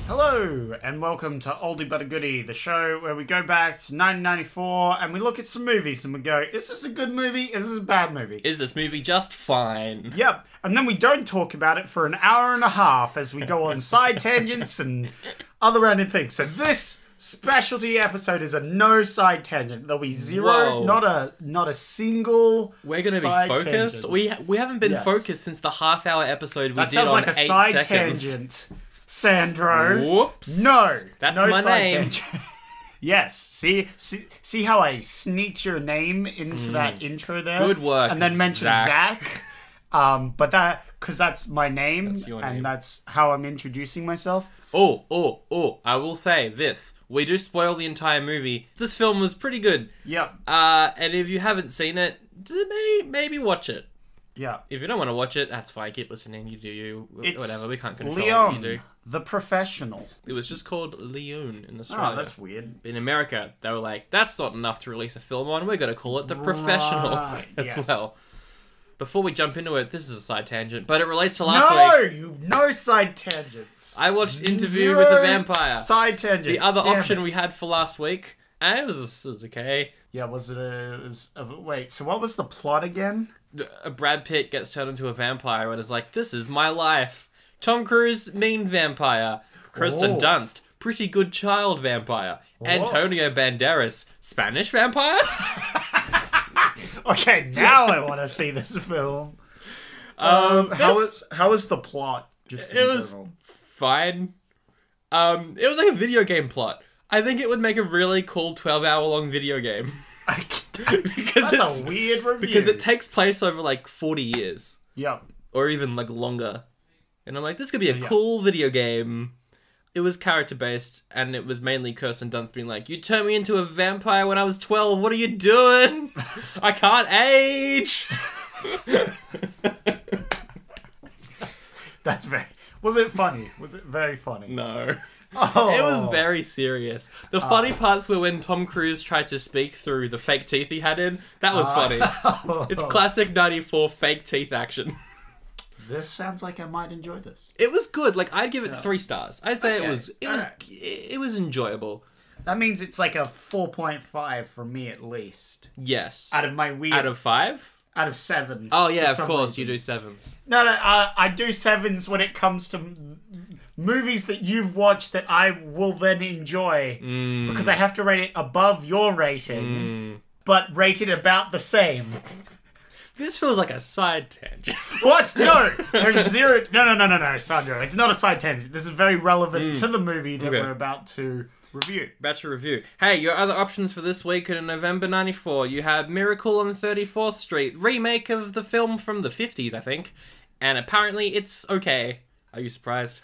Hello, and welcome to Oldie but a Goodie, the show where we go back to 1994 and we look at some movies and we go, is this a good movie? Is this a bad movie? Is this movie just fine? Yep, and then we don't talk about it for an hour and a half as we go on side tangents and other random things. So this specialty episode is a no side tangent. There'll be zero, not a single. We're going to be focused. Tangent. We haven't been focused since the half-hour episode we did on 8 seconds. That sounds like a side tangent, Sandro. Whoops. No, that's no my side name. Tangent. Yes. See how I sneaked your name into that intro there. Good work. And then mentioned Zach. But because that's my name, and that's how I'm introducing myself. Oh! I will say this: we do spoil the entire movie. This film was pretty good. Yep. And if you haven't seen it, maybe watch it. Yeah. If you don't want to watch it, that's fine. Keep listening. You do you. It's whatever. We can't control Léon what you do. The Professional. It was just called Leon in Australia. Oh, that's weird. In America, they were like, that's not enough to release a film on. We're going to call it The Professional as well. Before we jump into it, this is a side tangent, but it relates to last week. No side tangents. I watched Interview with a Vampire. Side tangents. The other option we had for last week, and it was okay. Yeah, wait, so what was the plot again? Brad Pitt gets turned into a vampire and is like, this is my life. Tom Cruise, mean vampire. Kirsten Dunst, pretty good child vampire. Antonio Banderas, Spanish vampire? Okay, now I want to see this film. How was the plot? It was fine. It was like a video game plot. I think it would make a really cool 12-hour-long video game. That's a weird review. Because it takes place over like 40 years. Yep. Or even like longer. And I'm like, this could be a cool video game. It was character-based, and it was mainly Kirsten Dunst being like, you turned me into a vampire when I was 12, what are you doing? I can't age! That's very... Was it funny? Was it very funny? No. Oh. It was very serious. The funny parts were when Tom Cruise tried to speak through the fake teeth he had in. That was funny. It's classic 94 fake teeth action. This sounds like I might enjoy this. It was good. Like, I'd give it 3 stars. I'd say it was enjoyable. That means it's like a 4.5 from me at least. Yes. Out of my weird... Out of 5? Out of 7. Oh yeah, of course, you do 7s. No, I do 7s when it comes to movies that you've watched that I will then enjoy. Because I have to rate it above your rating, but rate it about the same. This feels like a side tangent. What? No! There's zero... No, Sandro. It's not a side tangent. This is very relevant to the movie that we're about to review. Hey, your other options for this week in November 94. You had Miracle on 34th Street, remake of the film from the 50s, I think. And apparently it's okay. Are you surprised?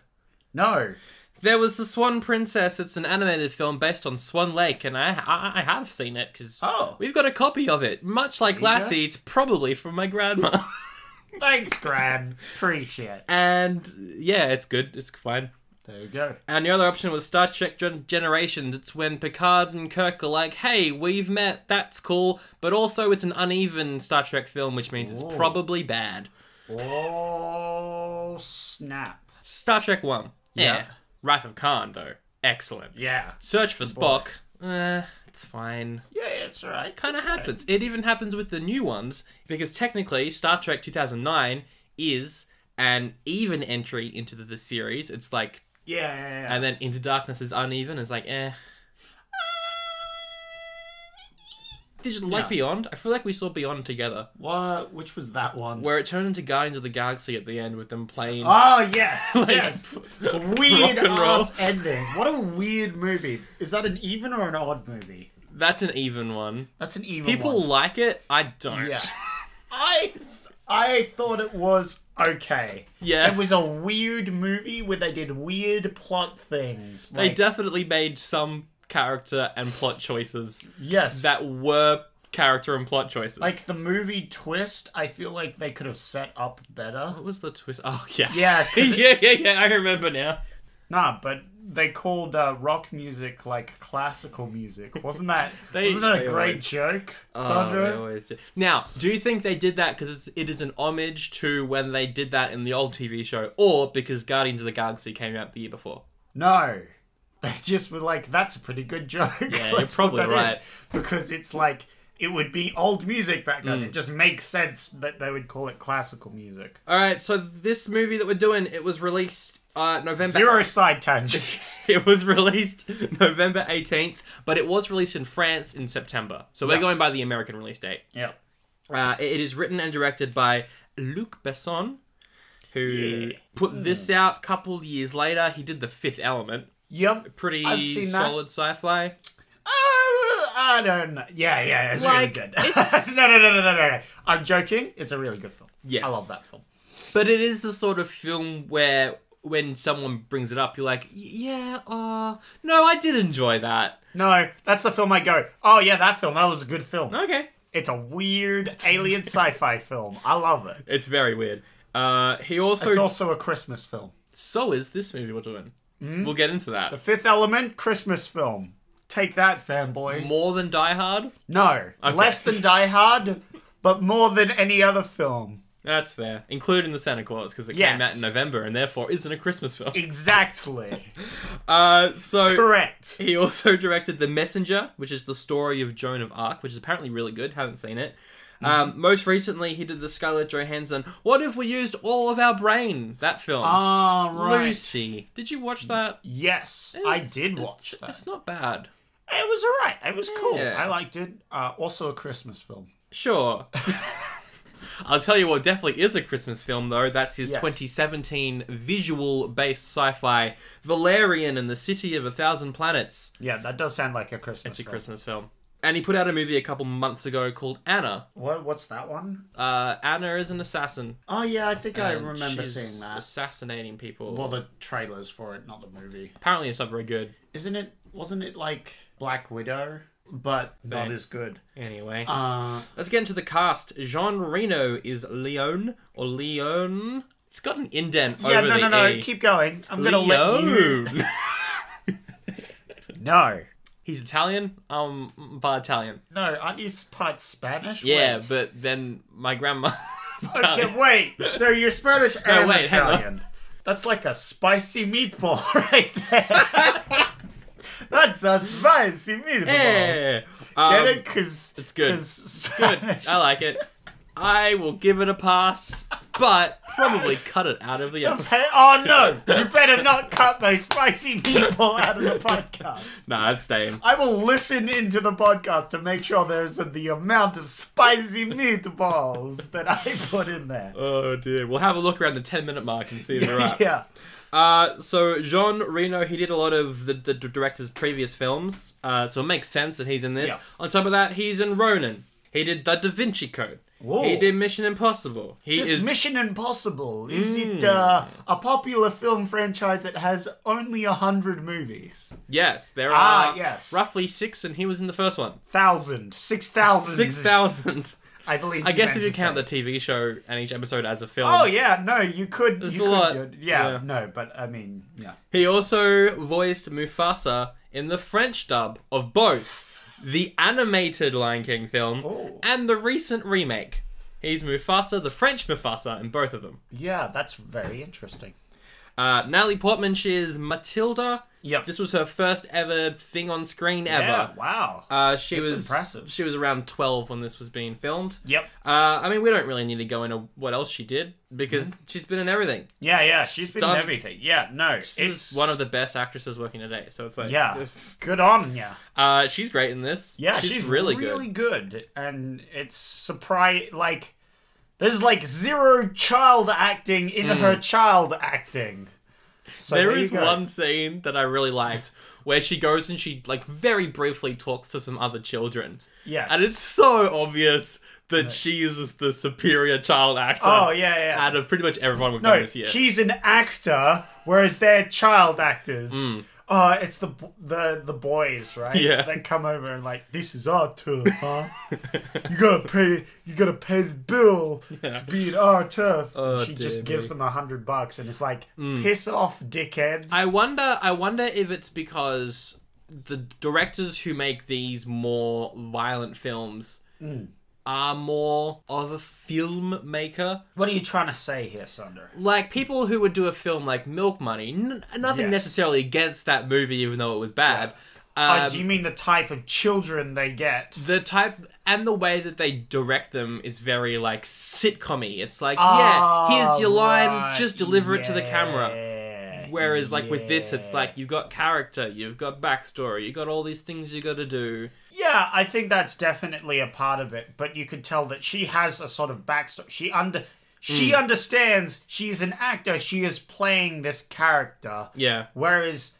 No. There was the Swan Princess. It's an animated film based on Swan Lake, and I have seen it because we've got a copy of it. Much like Lassie, it's probably from my grandma. Thanks, Gran. Appreciate it. And yeah, it's good. It's fine. There you go. And the other option was Star Trek Generations. It's when Picard and Kirk are like, hey, we've met, that's cool. But also it's an uneven Star Trek film, which means it's probably bad. Oh, snap. Star Trek 1. Yeah. Wrath of Khan, though. Excellent. Yeah. Search for Spock. It's fine. Yeah, it's alright. Kind of happens. Right. It even happens with the new ones, because technically Star Trek 2009 is an even entry into the series. It's like... Yeah. And then Into Darkness is uneven. It's like, Did you like Beyond? I feel like we saw Beyond together. What? Which was that one? Where it turned into Guardians of the Galaxy at the end with them playing... Oh, yes! Yes! The weird-ass ending. What a weird movie. Is that an even or an odd movie? That's an even one. That's an even People one. like it. I don't. Yeah. I thought it was okay. Yeah. It was a weird movie where they did weird plot things. They definitely made some character and plot choices. Yes. That were character and plot choices. Like the movie Twist, I feel like they could have set up better. What was the twist? Oh, yeah. Yeah. yeah, I remember now. Nah, but they called rock music like classical music. Wasn't that a great joke, Sandro? Now, do you think they did that because it is an homage to when they did that in the old TV show, or because Guardians of the Galaxy came out the year before? No. They just were like, that's a pretty good joke. Yeah, you're probably right. Because it's like, it would be old music back then. It just makes sense that they would call it classical music. Alright, so this movie that we're doing, it was released November... Zero side tangents. It was released November 18th, but it was released in France in September. So we're going by the American release date. Yep. It is written and directed by Luc Besson, who put this out a couple years later. He did The Fifth Element. Yep. Pretty solid sci-fi. I don't know. Yeah, it's really good. No. I'm joking. It's a really good film. Yes. I love that film. But it is the sort of film where when someone brings it up, you're like, no, I did enjoy that. No, that's the film I go, oh yeah, that was a good film. Okay. It's a weird alien sci-fi film. I love it. It's very weird. It's also a Christmas film. So is this movie we're doing. We'll get into that. The Fifth Element, Christmas film. Take that, fanboys. More than Die Hard? No. Okay. Less than Die Hard, but more than any other film. That's fair. Including the Santa Claus, because it came out in November and therefore isn't a Christmas film. Exactly. Correct. He also directed The Messenger, which is the story of Joan of Arc, which is apparently really good. Haven't seen it. Most recently, he did the Scarlett Johansson, What If We Used All of Our Brain? That film. Ah, right. Lucy. Did you watch that? Yes, I did watch that. It's not bad. It was alright. It was cool. I liked it. Also a Christmas film. Sure. I'll tell you what definitely is a Christmas film, though. That's his 2017 visual-based sci-fi, Valerian and the City of a Thousand Planets. Yeah, that does sound like a Christmas film. It's a Christmas film. And he put out a movie a couple months ago called Anna. What's that one? Anna is an assassin. Oh, yeah, I think I remember seeing that. Assassinating people. Well, the trailers for it, not the movie. Apparently it's not very good. Wasn't it like Black Widow? But not as good. Anyway. Let's get into the cast. Jean Reno is Leon, or Leon. It's got an indent over the E. No. Keep going. I'm going to let you... No. He's Italian. Part Italian. No, aren't you part Spanish? Yeah, but then my grandma... Okay, wait. So you're Spanish and Italian. That's like a spicy meatball right there. That's a spicy meatball. Yeah. Get it? Because it's good. It's good. I like it. I will give it a pass, but probably cut it out of the episode. Oh no! You better not cut my spicy meatball out of the podcast. Nah, it's staying. I will listen into the podcast to make sure there's the amount of spicy meatballs that I put in there. Oh dear. We'll have a look around the 10-minute mark and see if we're up. Yeah. So Jean Reno, he did a lot of the director's previous films, so it makes sense that he's in this. Yeah. On top of that, he's in Ronin. He did The Da Vinci Code. Whoa. He did Mission Impossible. Mission Impossible, is it a popular film franchise that has only 100 movies? Yes, there are roughly 6, and he was in the first one. 6,000. 6,000. I believe. I guess if you count the TV show and each episode as a film. Oh yeah, no, you could. There's a lot. Yeah, no, but I mean, yeah. He also voiced Mufasa in the French dub of both the animated Lion King film and the recent remake. He's Mufasa, the French Mufasa, in both of them. Yeah, that's very interesting. Natalie Portman, she is Matilda. Yep. This was her first ever thing on screen ever. Yeah, wow. She was impressive. She was around 12 when this was being filmed. Yep. I mean, we don't really need to go into what else she did because she's been in everything. Yeah, she's been in everything. Yeah, no. She's one of the best actresses working today, so it's like... Yeah, good on ya. She's great in this. Yeah, she's really good. And it's surprising, like... There's like zero child acting in her child acting. So there is one scene that I really liked where she goes and she like very briefly talks to some other children. Yes. And it's so obvious that she is the superior child actor. Oh, yeah. Out of pretty much everyone we've done this year. She's an actor, whereas they're child actors. it's the boys, right? Yeah. That come over and like, this is our turf, huh? you gotta pay the bill to be at our turf. Oh, and she just gives them $100 and it's like, piss off, dickheads. I wonder if it's because the directors who make these more violent films are more of a filmmaker. What are you trying to say here, Sunder? Like, people who would do a film like Milk Money, nothing necessarily against that movie, even though it was bad. Do you mean the type of children they get? The type and the way that they direct them is very, like, sitcom-y. It's like, here's your line, just deliver it to the camera. Whereas, like, with this, it's like, you've got character, you've got backstory, you've got all these things you gotta do. Yeah, I think that's definitely a part of it, but you could tell that she has a sort of backstory. She understands she's an actor, she is playing this character. Yeah. Whereas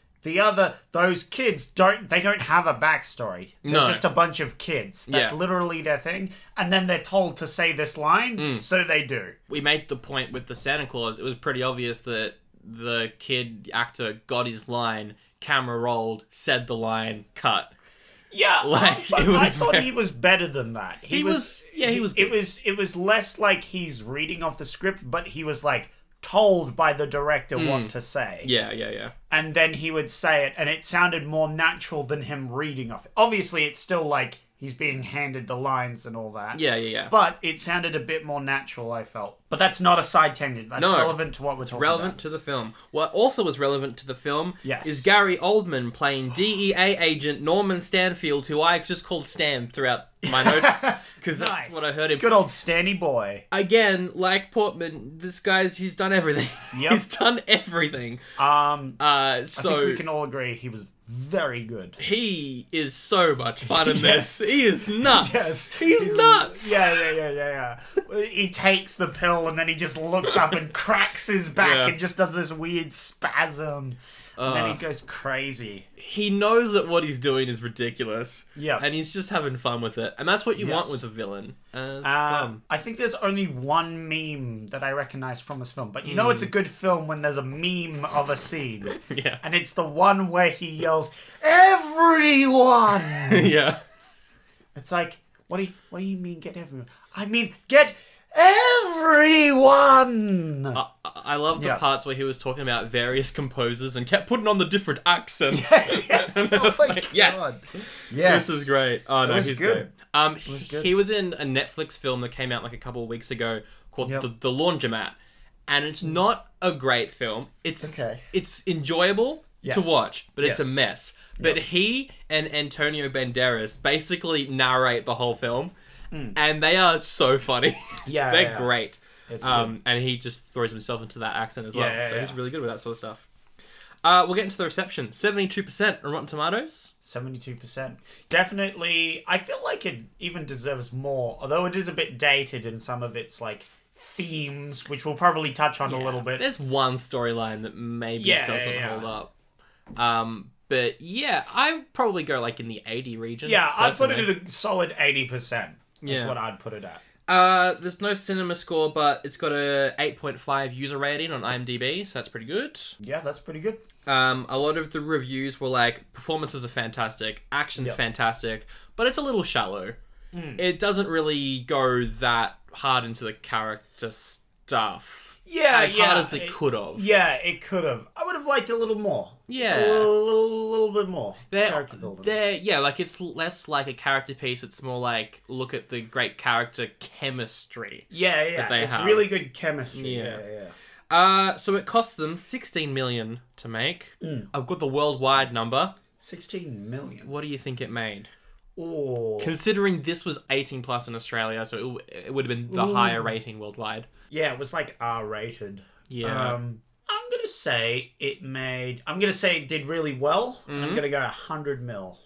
those kids don't have a backstory. They're just a bunch of kids. That's literally their thing. And then they're told to say this line, so they do. We made the point with the Santa Claus, it was pretty obvious that the kid actor got his line, camera rolled, said the line, cut. Yeah, like, but I thought he was better than that. He was good. It was less like he's reading off the script, but he was like told by the director what to say. Yeah. And then he would say it, and it sounded more natural than him reading off it. Obviously, it's still like he's being handed the lines and all that. Yeah. But it sounded a bit more natural, I felt. But that's not a side tangent. That's relevant to what we're talking about. Relevant to the film. What also was relevant to the film is Gary Oldman playing DEA agent Norman Stanfield, who I just called Stan throughout my notes, because that's what I heard him. Good old Stanny boy. Again, like Portman, he's done everything. Yep. He's done everything. So I think we can all agree he was very good. He is so much fun in this. He is nuts. Yes. He's nuts. Yeah. He takes the pill and then he just looks up and cracks his back and just does this weird spasm. And then he goes crazy. He knows that what he's doing is ridiculous. Yeah. And he's just having fun with it. And that's what you want with a villain. It's fun. I think there's only one meme that I recognize from this film. But you know it's a good film when there's a meme of a scene. Yeah. And it's the one where he yells, "Everyone!" Yeah. It's like, what do you mean get everyone? I mean, get everyone! I love the parts where he was talking about various composers and kept putting on the different accents. Yes. Oh my God. Yes. This is great. Oh no, he's good. Great. He was in a Netflix film that came out like a couple of weeks ago called The Laundromat, and it's not a great film. It's enjoyable to watch, but it's a mess. But he and Antonio Banderas basically narrate the whole film. And they are so funny. Yeah, they're great. And he just throws himself into that accent as well. So he's really good with that sort of stuff. We'll get into the reception. 72% on Rotten Tomatoes. 72%. Definitely, I feel like it even deserves more, although it is a bit dated in some of its like themes, which we'll probably touch on a little bit. There's one storyline that maybe doesn't hold up. But yeah, I'd probably go like in the 80 region. Yeah, I'd put it at a solid 80%. That's what I'd put it at. There's no cinema score, but it's got a 8.5 user rating on IMDb, so that's pretty good. Yeah, that's pretty good. A lot of the reviews were like, performances are fantastic, action's fantastic, but it's a little shallow. It doesn't really go that hard into the character stuff. As hard as they could have. Yeah, it could have. I would have liked a little more. Yeah. Just a little bit more. Like it's less like a character piece. It's more like, look at the great character chemistry. That they have. Really good chemistry. Yeah. So it cost them $16 million to make. I've got the worldwide number. 16 million. What do you think it made? Oh. Considering this was 18 plus in Australia, so it would have been the higher rating worldwide. Yeah, it was like R-rated. Yeah. I'm gonna say it did really well. I'm gonna go 100 mil.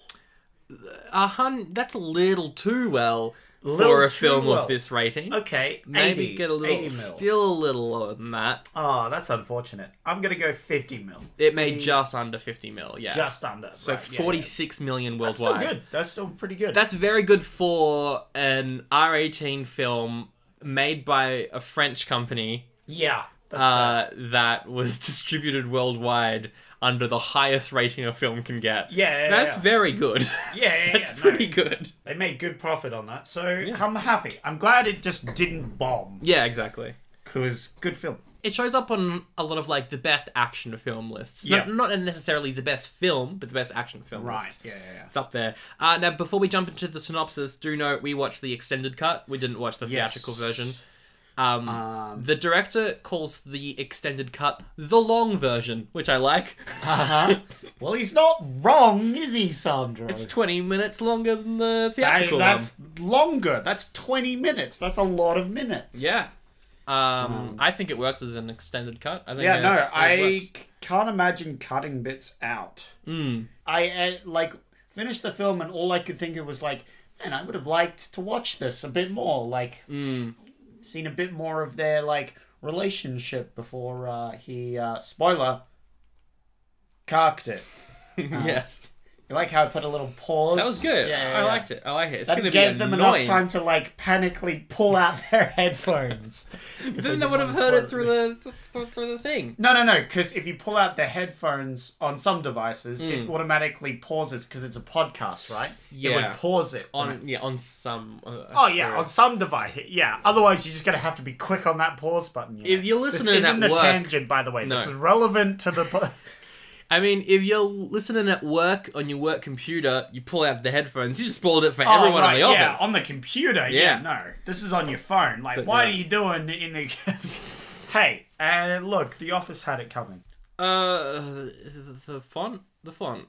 That's a little too well for a film of this rating. Okay, maybe 80, get a little, 80 mil. Still a little lower than that. Oh, that's unfortunate. I'm gonna go 50 mil. It made just under 50 mil. Yeah, just under. So right, 46 million worldwide. That's still good. That's still pretty good. That's very good for an R18 film made by a French company. Yeah. that was distributed worldwide under the highest rating a film can get. That's very good. That's pretty good. They made good profit on that, so I'm happy. I'm glad it just didn't bomb. Yeah, exactly. Because good film. It shows up on a lot of, like, the best action film lists. Yeah. Not necessarily the best film, but the best action film lists. Yeah. It's up there. Now, before we jump into the synopsis, do note we watched the extended cut. We didn't watch the theatrical version. The director calls the extended cut the long version, which I like. Well, he's not wrong, is he, Sandro? It's 20 minutes longer than the theatrical That's longer. That's 20 minutes. That's a lot of minutes. Yeah. I think it works as an extended cut. I think I can't imagine cutting bits out. I finished the film and all I could think of was like, man, I would have liked to watch this a bit more. Like, seen a bit more of their like relationship before he spoiler carked it. Yes. You like how I put a little pause? That was good. I liked it. I like it. It's that gave them enough time to like panically pull out their headphones. But then they would have heard it through the thing. No. Because if you pull out the headphones on some devices, it automatically pauses because it's a podcast, right? Yeah. It would pause it on some. On some device. Yeah. Otherwise, you're just gonna have to be quick on that pause button. You know? If you're listening this at isn't work, a tangent, by the way. No. This is relevant to the. I mean, if you're listening at work on your work computer, you pull out the headphones. You just spoiled it for everyone in the office. Yeah, on the computer. Yeah, no. This is on your phone. Like, what are you doing in the... Hey, look, The Office had it coming. The font? The font.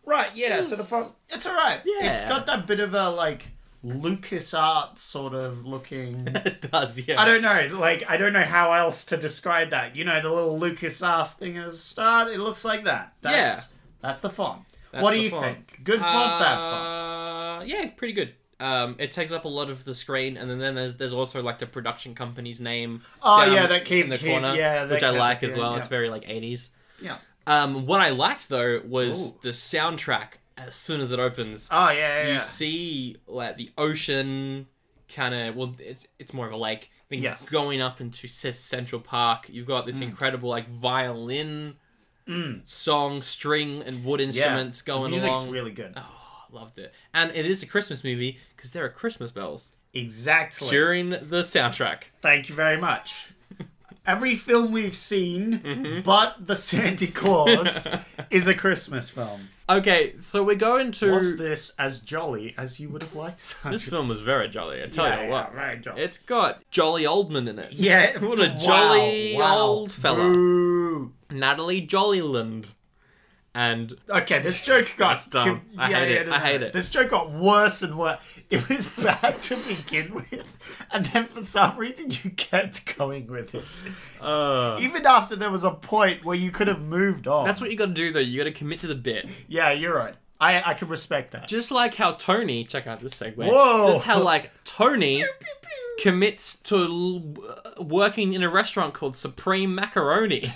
Right, yeah, so the font... It's alright. Yeah. It's got that bit of a, like... LucasArts sort of looking. It does, yeah. I don't know. Like, I don't know how else to describe that. You know, the little LucasArts thing at the start? It looks like that. That's the font. What do you think? Good font, bad font? Yeah, pretty good. It takes up a lot of the screen, and then there's also, like, the production company's name that came in the corner, which I like as well. Yeah. It's very, like, 80s. Yeah. What I liked, though, was the soundtrack. As soon as it opens, you see like the ocean kind of. Well, it's more of a lake. Then going up into Central Park, you've got this incredible like violin, song, string, and wood instruments going along. Music's really good. Oh, loved it. And it is a Christmas movie because there are Christmas bells exactly during the soundtrack. Thank you very much. Every film we've seen, but the Santa Claus, is a Christmas film. Okay, so we're going to... Was this as jolly as you would have liked? This film was very jolly, I tell you what. Very jolly. It's got Jolly Oldman in it. Yeah. What a jolly old fella. Boo. Natalie Jollyland. And... Okay, this joke got... That's dumb. I hate it. This joke got worse and worse. It was bad to begin with, and then for some reason you kept going with it. Even after there was a point where you could have moved on. That's what you gotta do, though. You gotta commit to the bit. Yeah, you're right. I can respect that. Just like how Tony... Check out this segue. Whoa! Just how, like, Tony commits to working in a restaurant called Supreme Macaroni.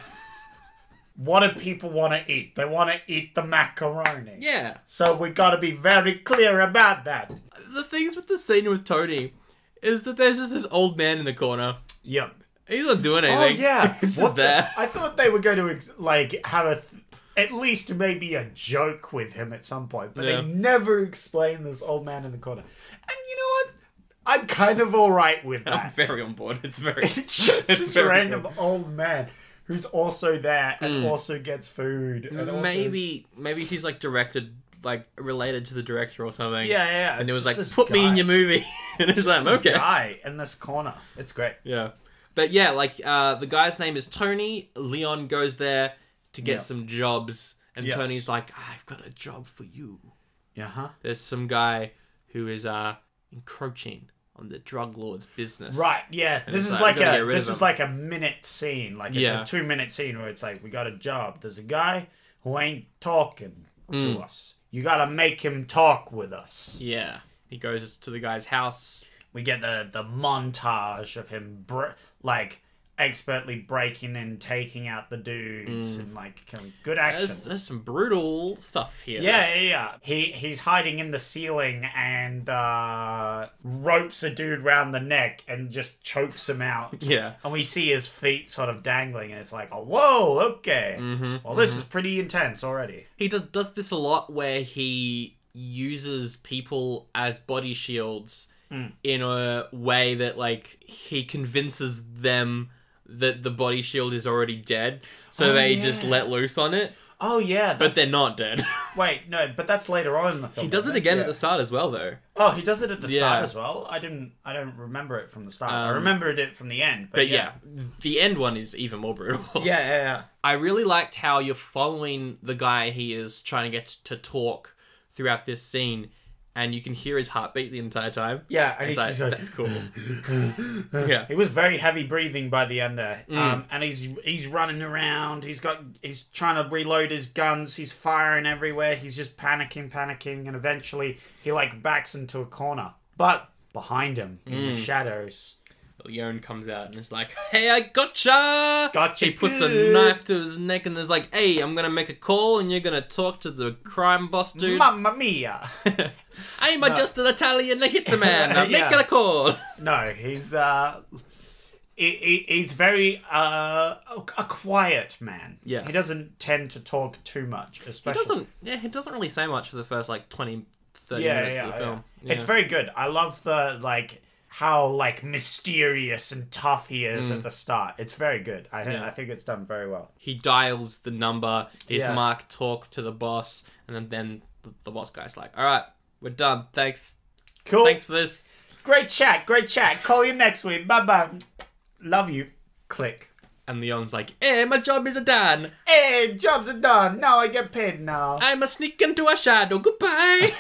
What do people want to eat? They want to eat the macaroni. Yeah. So we got to be very clear about that. The things with the scene with Tony is that there's just this old man in the corner. Yep. He's not doing anything. Oh, yeah. He's just there. I thought they were going to, have at least maybe a joke with him at some point. But they never explain this old man in the corner. And you know what? I'm kind of all right with that. I'm very on board. It's just this random old man who's also there and also gets food. And maybe he's like directed, like related to the director or something. Yeah. And it was like, put me in your movie. And it's like, okay. Guy in this corner. It's great. Yeah. But yeah, like the guy's name is Tony. Leon goes there to get some jobs. And Tony's like, I've got a job for you. Uh-huh. There's some guy who is encroaching on the drug lord's business. Right, yeah. This is like a minute scene. Like it's a 2-minute scene where it's like, we got a job. There's a guy who ain't talking to us. You gotta make him talk with us. Yeah. He goes to the guy's house. We get the montage of him expertly breaking and taking out the dudes and like good action. There's some brutal stuff here. Yeah. He's hiding in the ceiling and ropes a dude round the neck and just chokes him out. Yeah. And we see his feet sort of dangling and it's like, oh, whoa, okay. Well, this is pretty intense already. He does this a lot where he uses people as body shields in a way that like he convinces them that the body shield is already dead, so they just let loose on it. Oh yeah, but they're not dead. Wait, no, but that's later on in the film. He does it again at the start as well, though. Oh, he does it at the start as well. I don't remember it from the start. I remembered it from the end. But yeah, the end one is even more brutal. Yeah. I really liked how you're following the guy he is trying to get to talk throughout this scene. And you can hear his heartbeat the entire time. Yeah, and he's like, just like, that's cool. Yeah, he was very heavy breathing by the end there. And he's running around. He's trying to reload his guns. He's firing everywhere. He's just panicking, and eventually he like backs into a corner. But behind him, in the shadows, Leon comes out and is like, "Hey, I gotcha!" Gotcha. He puts a knife to his neck and is like, "Hey, I'm gonna make a call and you're gonna talk to the crime boss dude." Mamma mia! I'm just an Italian hitman. I'm making a call. No, he's very a quiet man. Yes. He doesn't tend to talk too much, especially. He doesn't really say much for the first like 20, 30 minutes of the film. Yeah. It's very good. I love the how mysterious and tough he is at the start. It's very good. I think it's done very well. He dials the number. His mark talks to the boss, and then the boss guy's like, "All right, we're done. Thanks. Cool. Thanks for this. Great chat. Call you next week. Bye. Love you." Click. And Leon's like, "Hey, my job is done. Hey, jobs are done. Now I get paid now. I'm a sneak into a shadow. Goodbye."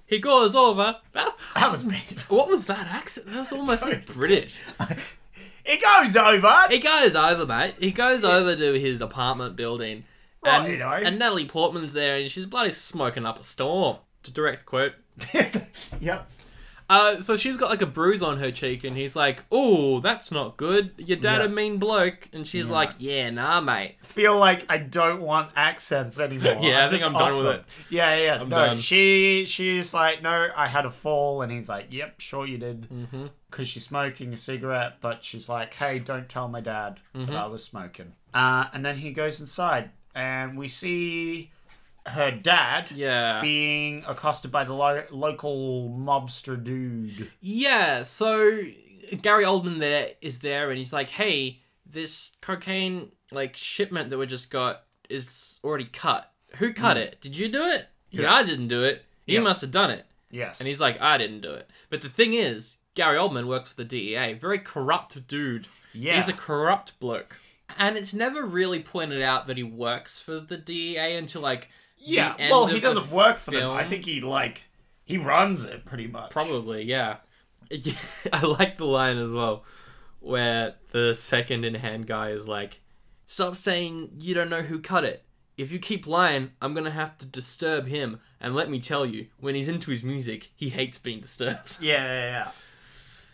He goes over. That was me. What was that accent? That was almost like British. He goes over. He goes over, mate. He goes over to his apartment building. And Natalie Portman's there and she's bloody smoking up a storm. To direct quote. Yep. So she's got like a bruise on her cheek and he's like, "Oh, that's not good. Your dad a mean bloke." And she's like, "Yeah, nah, mate." Feel like I don't want accents anymore. I think I'm done with it. Yeah. I'm done. She's like, "No, I had a fall," and he's like, "Yep, sure you did." Because she's smoking a cigarette, but she's like, "Hey, don't tell my dad that I was smoking." And then he goes inside, and we see her dad being accosted by the local mobster dude. Yeah, so Gary Oldman is there and he's like, "Hey, this cocaine shipment that we just got is already cut. Who cut it? Did you do it?" Yeah. "I didn't do it. You must have done it." Yes. And he's like, "I didn't do it." But the thing is, Gary Oldman works for the DEA. Very corrupt dude. Yeah. He's a corrupt bloke. And it's never really pointed out that he works for the DEA until he doesn't work for them. I think he runs it pretty much. Probably, yeah. I like the line as well, where the second-in-hand guy is like, "Stop saying you don't know who cut it. If you keep lying, I'm gonna have to disturb him. And let me tell you, when he's into his music, he hates being disturbed." Yeah.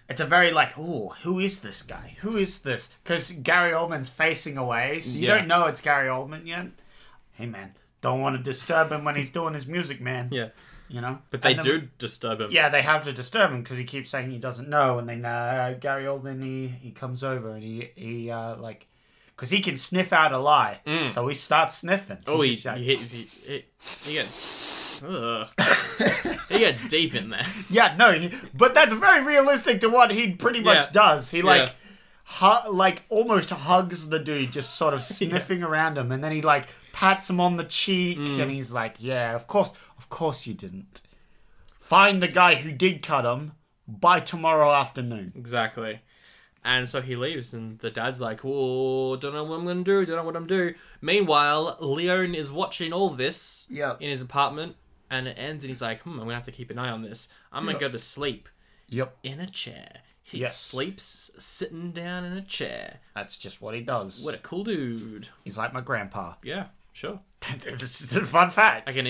It's a very who is this guy? Who is this? Because Gary Oldman's facing away, so you don't know it's Gary Oldman yet. Hey, man. Don't want to disturb him when he's doing his music, man. Yeah. You know? But they do disturb him. Yeah, they have to disturb him because he keeps saying he doesn't know. And then Gary Oldman, he comes over and he because he can sniff out a lie. So he starts sniffing. Oh, he gets deep in there. Yeah, no, but that's very realistic to what he pretty much does. He almost hugs the dude, just sort of sniffing around him, and then he pats him on the cheek, and he's like, "Yeah, of course you didn't. Find the guy who did cut him by tomorrow afternoon." Exactly. And so he leaves, and the dad's like, "Oh, don't know what I'm gonna do. Don't know what I'm doing." Meanwhile, Leon is watching all this in his apartment, and it ends, and he's like, "I'm gonna have to keep an eye on this. I'm gonna go to sleep." In a chair. He sleeps sitting down in a chair. That's just what he does. What a cool dude. He's like my grandpa. Yeah, sure. It's just a fun fact. I can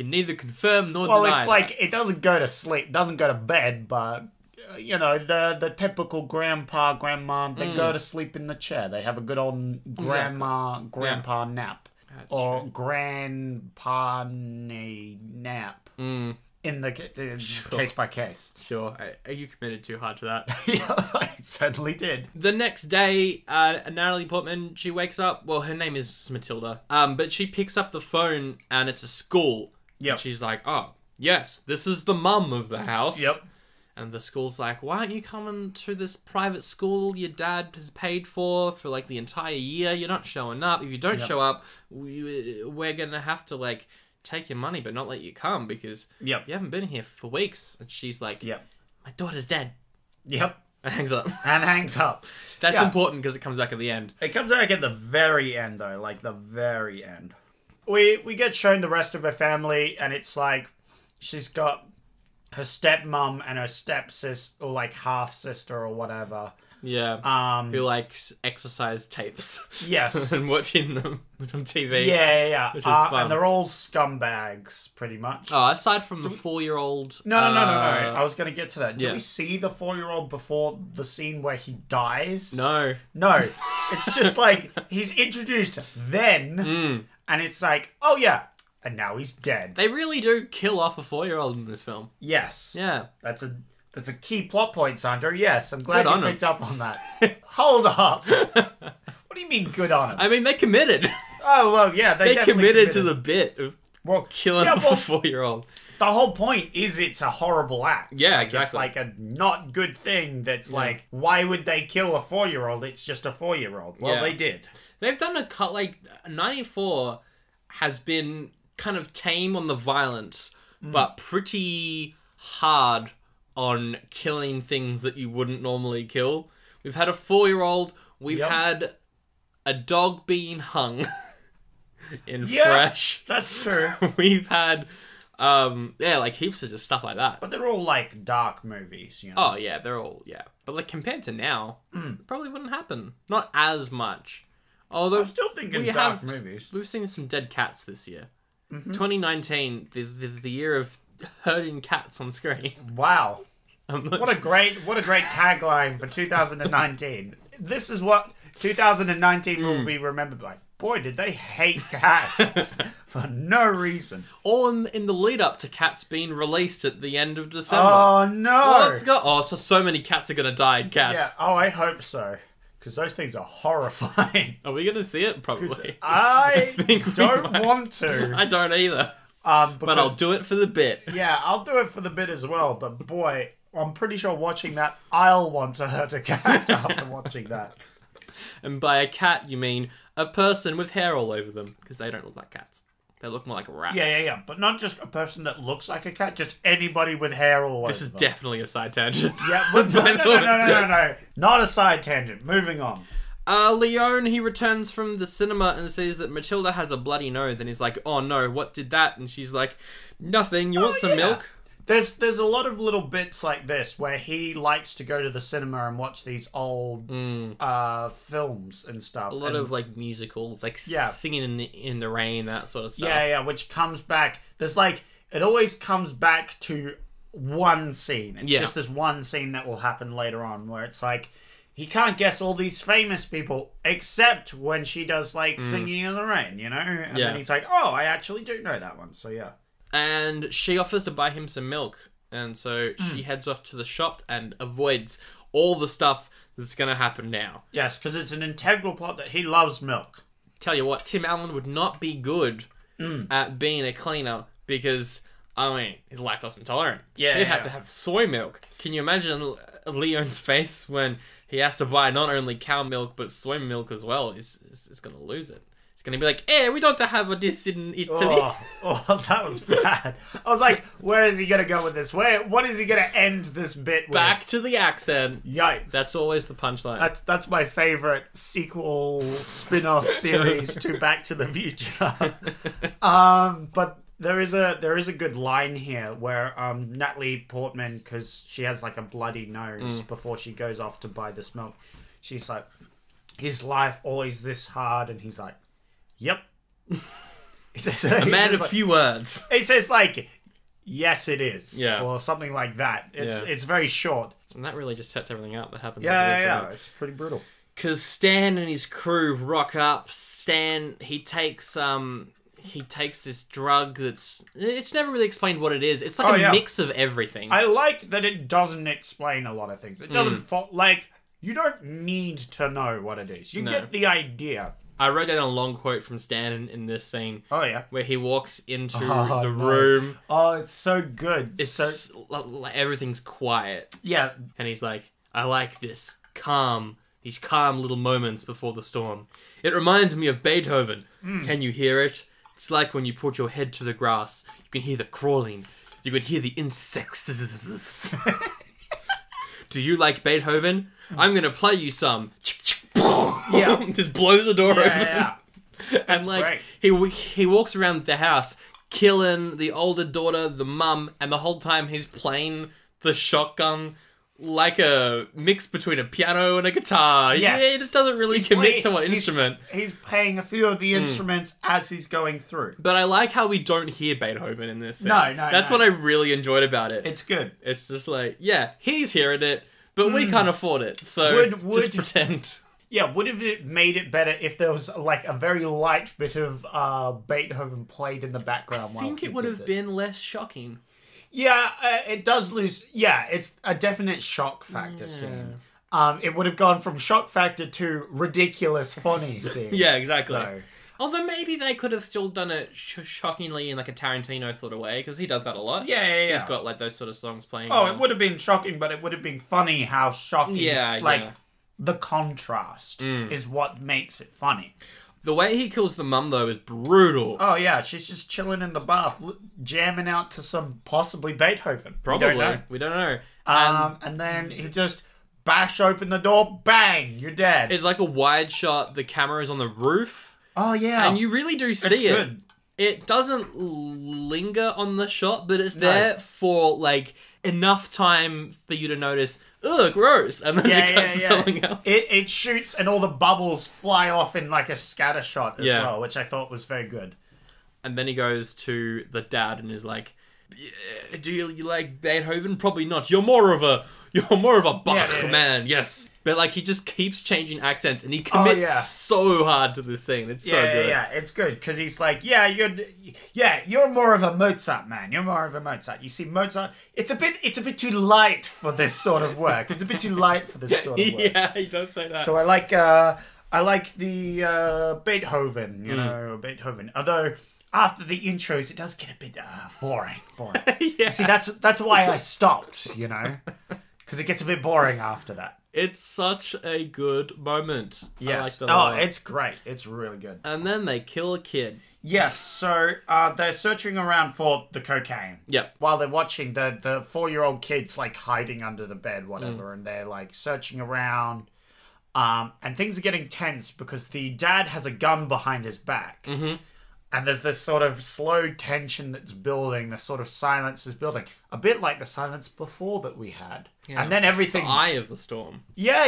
neither confirm nor deny. Well, it's it doesn't go to sleep, doesn't go to bed, but you know, the typical grandpa, grandma, they go to sleep in the chair. They have a good old grandpa nap. That's or true. grandpa nap. In the case by case. Sure. Are you committed too hard to that? Yeah, I certainly did. The next day, Natalie Portman, she wakes up. Well, her name is Matilda. But she picks up the phone and it's a school. Yep. And she's like, oh, yes, this is the mum of the house. Yep. And the school's like, why aren't you coming to this private school your dad has paid for like the entire year? You're not showing up. If you don't show up, we're going to have to like take your money but not let you come because you haven't been here for weeks. And she's like, my daughter's dead. Yep. And hangs up. That's important because it comes back at the end. It comes back at the very end though, like the very end. We get shown the rest of her family and it's like she's got her stepmom and her stepsister or like half sister or whatever. Yeah. Who likes exercise tapes. Yes. And watching them on TV. Yeah. Which is fun. And they're all scumbags, pretty much. Oh, aside from the 4-year-old... No. I was going to get to that. Yeah. Do we see the 4-year-old before the scene where he dies? No. It's just like, he's introduced then, and it's like, oh yeah, and now he's dead. They really do kill off a 4-year-old in this film. Yes. Yeah. That's a key plot point, Sandro. Yes, I'm glad you picked up on that. Hold up. What do you mean, good on him? I mean, they committed. Oh, well, yeah, they committed to the bit of killing off a 4-year-old. The whole point is it's a horrible act. Yeah, like, exactly. It's like a not good thing that's like, why would they kill a 4-year-old? It's just a 4-year-old. Well, they did. They've done a cut, like, 94 has been kind of tame on the violence, but pretty hard on killing things that you wouldn't normally kill. We've had a 4-year-old. We've had a dog being hung in Fresh. That's true. We've had, like heaps of just stuff like that. But they're all like dark movies, you know? Oh, yeah, they're all, But like compared to now, it probably wouldn't happen. Not as much. Although I'm still thinking dark movies. We've seen some dead cats this year. 2019, the year of herding cats on screen. Wow. What a great tagline for 2019. This is what 2019 will be remembered by. Boy, did they hate cats for no reason. All in the lead up to Cats being released at the end of December. Oh no! So many cats are gonna die in Cats. Yeah. Oh, I hope so. Because those things are horrifying. Are we gonna see it? Probably. I don't want to. I don't either. But I'll do it for the bit. Yeah, I'll do it for the bit as well. But boy, I'm pretty sure watching that, I'll want to hurt a cat after watching that. And by a cat, you mean a person with hair all over them. Because they don't look like cats. They look more like rats. Yeah. But not just a person that looks like a cat, just anybody with hair all over them. This is definitely a side tangent. Yeah, but no. Not a side tangent. Moving on. Leon, he returns from the cinema and sees that Matilda has a bloody nose. And he's like, oh no, what did that? And she's like, nothing. You want some milk? There's a lot of little bits like this where he likes to go to the cinema and watch these old films and stuff. A lot of like musicals, like singing in the rain, that sort of stuff. Yeah, which comes back. There's like, it always comes back to one scene. It's just this one scene that will happen later on where it's like, he can't guess all these famous people except when she does like singing in the rain, you know? And then he's like, oh, I actually do know that one. So yeah. And she offers to buy him some milk. And so she heads off to the shop and avoids all the stuff that's going to happen now. Yes, because it's an integral plot that he loves milk. Tell you what, Tim Allen would not be good at being a cleaner because, I mean, he's lactose intolerant. Yeah, He'd have to have soy milk. Can you imagine Leon's face when he has to buy not only cow milk but soy milk as well? He's going to lose it. Gonna be like, we don't have this in Italy. Oh, that was bad. I was like, where is he gonna go with this? What is he gonna end this bit with? Back to the accent. Yikes. That's always the punchline. That's my favorite sequel spin-off series to Back to the Future. But there is a good line here where Natalie Portman, because she has like a bloody nose before she goes off to buy this milk, she's like, his life always this hard, and he's like, yep. A man of few words. He says like, yes, it is. Yeah. Or something like that. It's very short. And that really just sets everything up that happens. Yeah. It's pretty brutal. Because Stan and his crew rock up. Stan, he takes this drug it's never really explained what it is. It's like a mix of everything. I like that it doesn't explain a lot of things. It doesn't you don't need to know what it is. You get the idea. I wrote down a long quote from Stan in this scene. Oh, yeah. Where he walks into the room. Oh, it's so good. It's so... everything's quiet. Yeah. And he's like, I like this these calm little moments before the storm. It reminds me of Beethoven. Can you hear it? It's like when you put your head to the grass. You can hear the crawling. You can hear the insects. Do you like Beethoven? I'm going to play you some. Yeah. Just blows the door open. Yeah. And like, he walks around the house killing the older daughter, the mum, and the whole time he's playing the shotgun like a mix between a piano and a guitar. Yes. Yeah, it just doesn't really commit to what instrument. He's playing a few of the instruments as he's going through. But I like how we don't hear Beethoven in this scene. No. That's what I really enjoyed about it. It's good. It's just like, yeah, he's hearing it, but we can't afford it, so just pretend. Yeah, would have it made it better if there was like a very light bit of Beethoven played in the background? I think it would have been less shocking. Yeah, it does lose. Yeah, it's a definite shock factor scene. It would have gone from shock factor to ridiculous funny scene. Yeah, exactly. So. Although maybe they could have still done it shockingly in like a Tarantino sort of way, because he does that a lot. Yeah. He's got like those sort of songs playing. Oh, it would have been shocking, but it would have been funny how shocking. Yeah. The contrast is what makes it funny. The way he kills the mum, though, is brutal. Oh, yeah. She's just chilling in the bath, jamming out to some possibly Beethoven. Probably. We don't know. And then he just bash open the door, bang, you're dead. It's like a wide shot. The camera is on the roof. Oh, yeah. And you really do see it. Good. It doesn't linger on the shot, but it's there for, like, enough time for you to notice, ugh, gross, and then it cuts to something else. It shoots and all the bubbles fly off in like a scatter shot as well, which I thought was very good. And then he goes to the dad and is like, do you like Beethoven? Probably not. You're more of a Bach man, yes. But like he just keeps changing accents and he commits so hard to this scene. It's so good. Yeah, it's good because he's like, you're more of a Mozart man. You're more of a Mozart. You see, Mozart, it's a bit too light for this sort of work. It's a bit too light for this sort of work. Yeah, he does say that. So I like the Beethoven, Beethoven. Although after the intros, it does get a bit boring. Yeah. See, that's why I stopped. Because it gets a bit boring after that. It's such a good moment. Yes. It's great. It's really good. And then they kill a kid. Yes. So they're searching around for the cocaine. Yep. While they're watching the 4-year-old kid's like hiding under the bed, whatever, and they're like searching around. And things are getting tense because the dad has a gun behind his back. Mm-hmm. And there's this sort of slow tension that's building. This sort of silence is building. A bit like the silence before that we had. Yeah, and then everything... It's the eye of the storm. Yeah,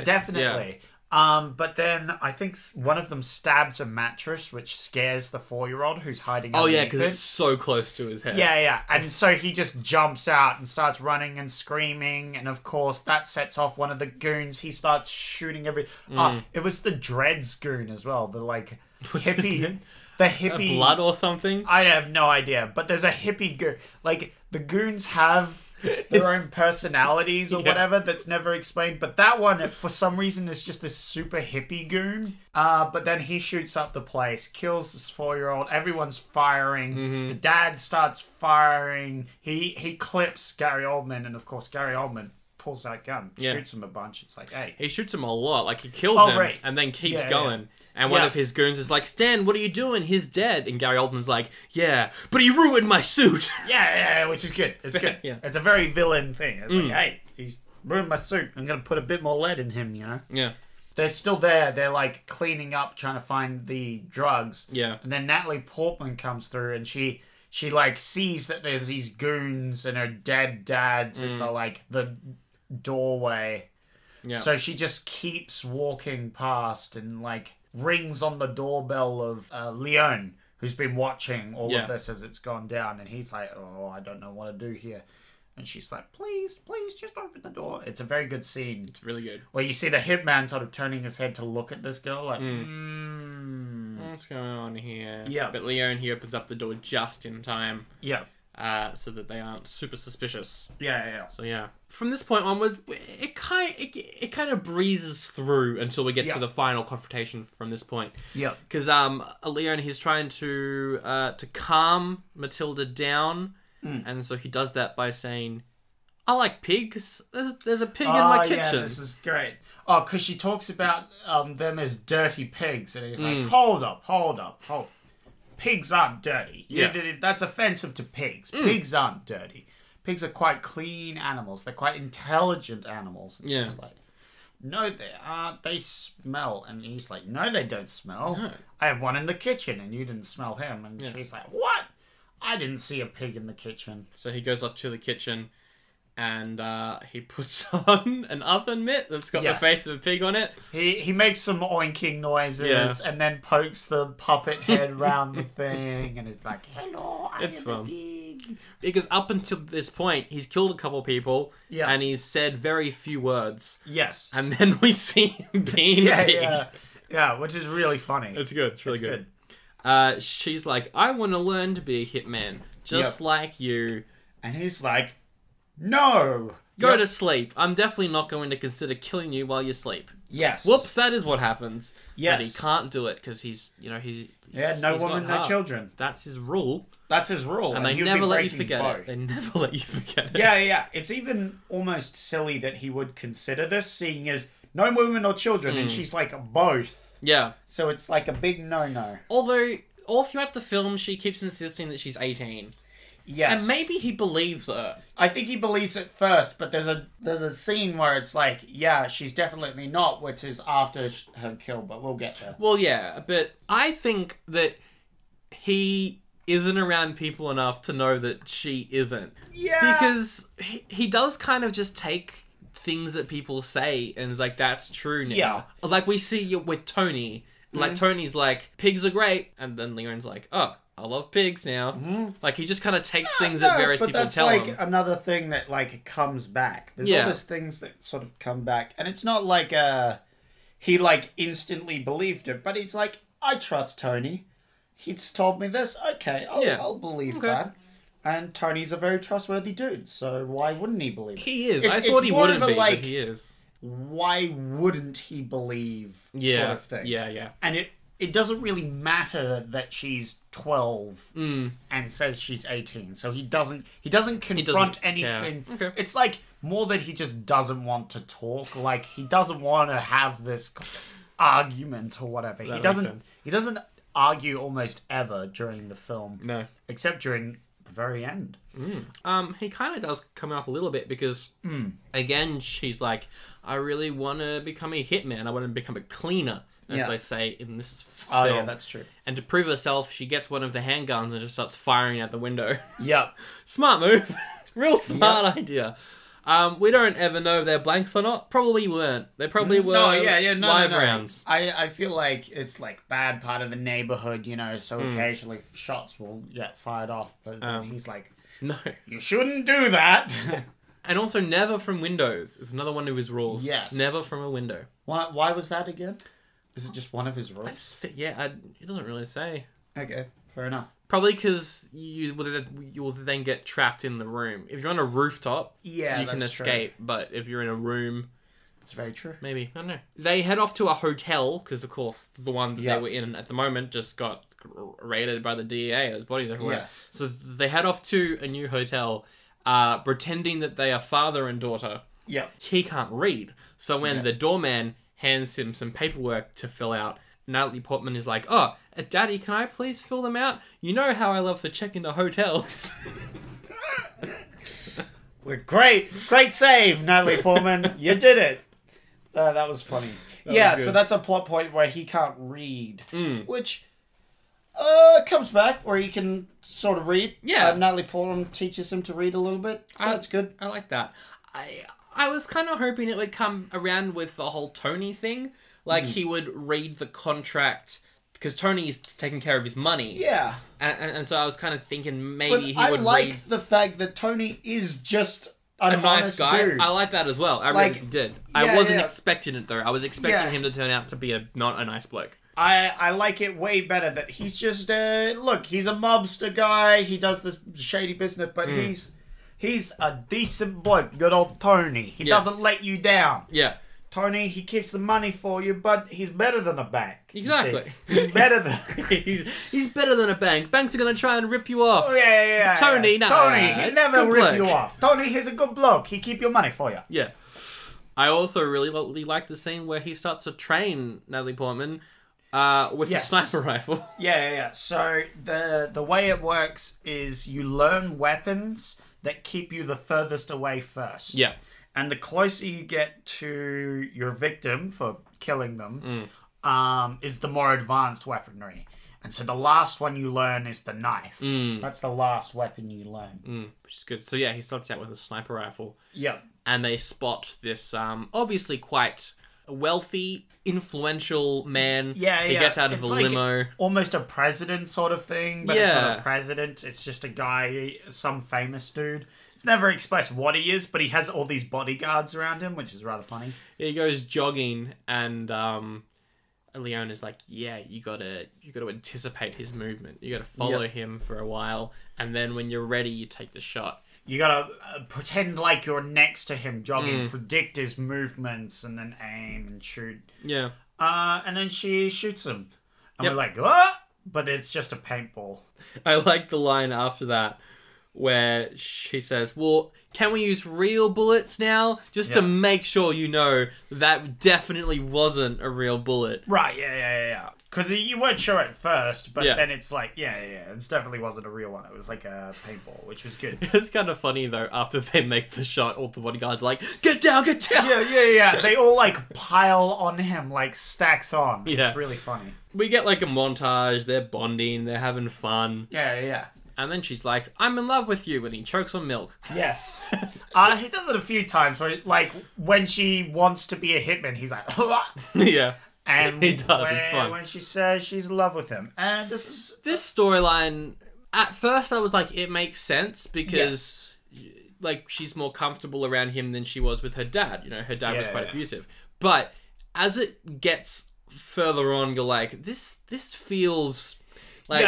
definitely. Yeah. But then I think one of them stabs a mattress, which scares the 4-year-old who's hiding underneath it. Because it's so close to his head. Yeah. And so he just jumps out and starts running and screaming. And of course, that sets off one of the goons. He starts shooting it was the Dreads goon as well. The, like, What's his hippie... name? The hippie... Blood or something? I have no idea. But there's a hippie goon. Like, the goons have their own personalities or whatever that's never explained. But that one, for some reason, is just this super hippie goon. But then he shoots up the place, kills this 4-year-old. Everyone's firing. Mm-hmm. The dad starts firing. He clips Gary Oldman. And, of course, Gary Oldman pulls that gun, shoots him a bunch. It's like, hey. He shoots him a lot. Like, he kills him and then keeps going. Yeah. And one of his goons is like, Stan, what are you doing? He's dead. And Gary Oldman's like, yeah, but he ruined my suit. Yeah, which is good. It's good. Yeah. It's a very villain thing. It's like, hey, he's ruined my suit. I'm going to put a bit more lead in him, Yeah. They're still there. They're like cleaning up, trying to find the drugs. Yeah. And then Natalie Portman comes through and she like sees that there's these goons and her dead dad's in the doorway. Yeah. So she just keeps walking past and like rings on the doorbell of Leon, who's been watching all Yeah. of this as it's gone down, and he's like, oh, I don't know what to do here. And she's like, please, just open the door. It's a very good scene. It's really good. Where you see the hitman sort of turning his head to look at this girl, like, What's going on here? Yeah. But Leon, he opens up the door just in time. Yeah. So that they aren't super suspicious. Yeah. So yeah, from this point onward, it kind of breezes through until we get to the final confrontation. From this point, Yeah. because Leon, he's trying to calm Matilda down, and so he does that by saying, "I like pigs. There's a pig in my kitchen." Yeah, this is great. Oh, because she talks about them as dirty pigs, and he's like, hold up. Pigs aren't dirty. That's offensive to pigs. Pigs aren't dirty. Pigs are quite clean animals. They're quite intelligent animals. And she's like, no, they aren't. They smell. And he's like, no, they don't smell. No. I have one in the kitchen, and you didn't smell him. And she's like, what? I didn't see a pig in the kitchen. So he goes up to the kitchen, and he puts on an oven mitt that's got the face of a pig on it. He makes some oinking noises and then pokes the puppet head around the thing, and it's like, hello, I am a pig. Because up until this point, he's killed a couple people, and he's said very few words. Yes. And then we see him being a pig. Yeah, which is really funny. It's good. It's really good. She's like, I want to learn to be a hitman, just like you. And he's like, no. Go to sleep. I'm definitely not going to consider killing you while you sleep. Yes. Whoops, that is what happens. Yes. But he can't do it because he's no woman, no children. That's his rule. That's his rule. And they never let you forget it. They never let you forget it. Yeah. It's even almost silly that he would consider this, seeing as no women or children, and she's like both. Yeah. So it's like a big no-no. Although, all throughout the film, she keeps insisting that she's 18. Yes. And maybe he believes her. I think he believes it first, but there's a scene where it's like, yeah, she's definitely not, which is after her kill, but we'll get there. Well, yeah, but I think that he isn't around people enough to know that she isn't. Yeah. Because he does kind of just take things that people say and is like, that's true now. Yeah. Like we see with Tony. Like, Tony's like, pigs are great. And then Leon's like, oh, I love pigs now. Like, he just kind of takes things that various people tell him. But that's like another thing that like comes back. There's all these things that sort of come back. And it's not like he like instantly believed it. But he's like, I trust Tony. He's told me this. Okay, I'll believe that. And Tony's a very trustworthy dude. So why wouldn't he believe it? He is. I thought he wouldn't be, but he is. Why wouldn't he believe sort of thing? Yeah. And it doesn't really matter that she's 12 and says she's 18. So he doesn't confront anything. Yeah. Okay. It's like more that he just doesn't want to talk. Like he doesn't want to have this argument or whatever. That He doesn't argue almost ever during the film. No. Except during the very end. He kind of does come up a little bit because, again, she's like, I really want to become a hitman. I want to become a cleaner, as they say in this film. Oh, yeah, that's true. And to prove herself, she gets one of the handguns and just starts firing out the window. Yep. Smart move. Real smart idea. We don't ever know if they're blanks or not. Probably weren't. They probably were live rounds. I feel like it's like bad part of the neighborhood, you know, so occasionally shots will get fired off. But he's like, no, you shouldn't do that. And also never from windows. It's another one of his rules. Yes. Never from a window. Why was that again? Is it just one of his rules? It doesn't really say. Okay, fair enough. Probably because you will then get trapped in the room. If you're on a rooftop, you can escape. True. But if you're in a room... That's very true. Maybe. I don't know. They head off to a hotel, because of course the one that they were in at the moment just got raided by the DEA. There's bodies everywhere. Yes. So they head off to a new hotel, pretending that they are father and daughter. Yeah. He can't read. So when the doorman hands him some paperwork to fill out, Natalie Portman is like, oh, Daddy, can I please fill them out? You know how I love to check into hotels. We're great save, Natalie Portman. You did it. That was funny. So that's a plot point where he can't read, which comes back where he can sort of read. Yeah. Natalie Portman teaches him to read a little bit, so that's good. I like that. I was kind of hoping it would come around with the whole Tony thing. Like, he would read the contract because Tony's taking care of his money. Yeah. And so I was kind of thinking maybe But he would I like read the fact that Tony is just a nice honest guy. dude. I like that as well. I Like, really did. yeah, I wasn't yeah. expecting it though. I was expecting him to turn out to be not a nice bloke. I like it way better that he's just look, he's a mobster guy. He does this shady business, but he's a decent bloke. Good old Tony. He doesn't let you down. Yeah. Tony, he keeps the money for you, but he's better than a bank. Exactly. He's better than he's better than a bank. Banks are gonna try and rip you off. Oh, yeah. Tony, no. Tony, he it's never good rip bloke. you off. Tony, he's a good bloke. He keep your money for you. Yeah. I also really like the scene where he starts to train Natalie Portman with a sniper rifle. Yeah. So the way it works is you learn weapons that keep you the furthest away first. Yeah. And the closer you get to your victim for killing them, is the more advanced weaponry. And so the last one you learn is the knife. That's the last weapon you learn. Which is good. So yeah, he starts out with a sniper rifle. Yep. And they spot this obviously quite wealthy, influential man. Yeah. He gets out of It's a like limo. Almost a president sort of thing, but it's not a president. It's just a guy, some famous dude. It's never expressed what he is, but he has all these bodyguards around him, which is rather funny. He goes jogging, and Leon is like, "Yeah, you gotta anticipate his movement. You gotta follow him for a while, and then when you're ready, you take the shot. You gotta pretend like you're next to him jogging, predict his movements, and then aim and shoot. Yeah. And then she shoots him, and we're like, "What?" But it's just a paintball. I like the line after that, where she says, "Well, can we use real bullets now? Just to make sure you know that definitely wasn't a real bullet." Right, yeah. Because you weren't sure at first, but Yeah. then it's like, yeah, it definitely wasn't a real one. It was like a paintball, which was good. It's kind of funny, though, after they make the shot, all the bodyguards are like, get down! Yeah. They all like pile on him, like stacks on. Yeah. It's really funny. We get like a montage, they're bonding, they're having fun. Yeah. And then she's like, I'm in love with you, and he chokes on milk. Yes. He does it a few times, where, like, when she wants to be a hitman, he's like, Yeah. and He does, it's fun. when she says she's in love with him. And this storyline, at first I was like, it makes sense, because like she's more comfortable around him than she was with her dad. You know, her dad was quite abusive. But as it gets further on, you're like, this feels like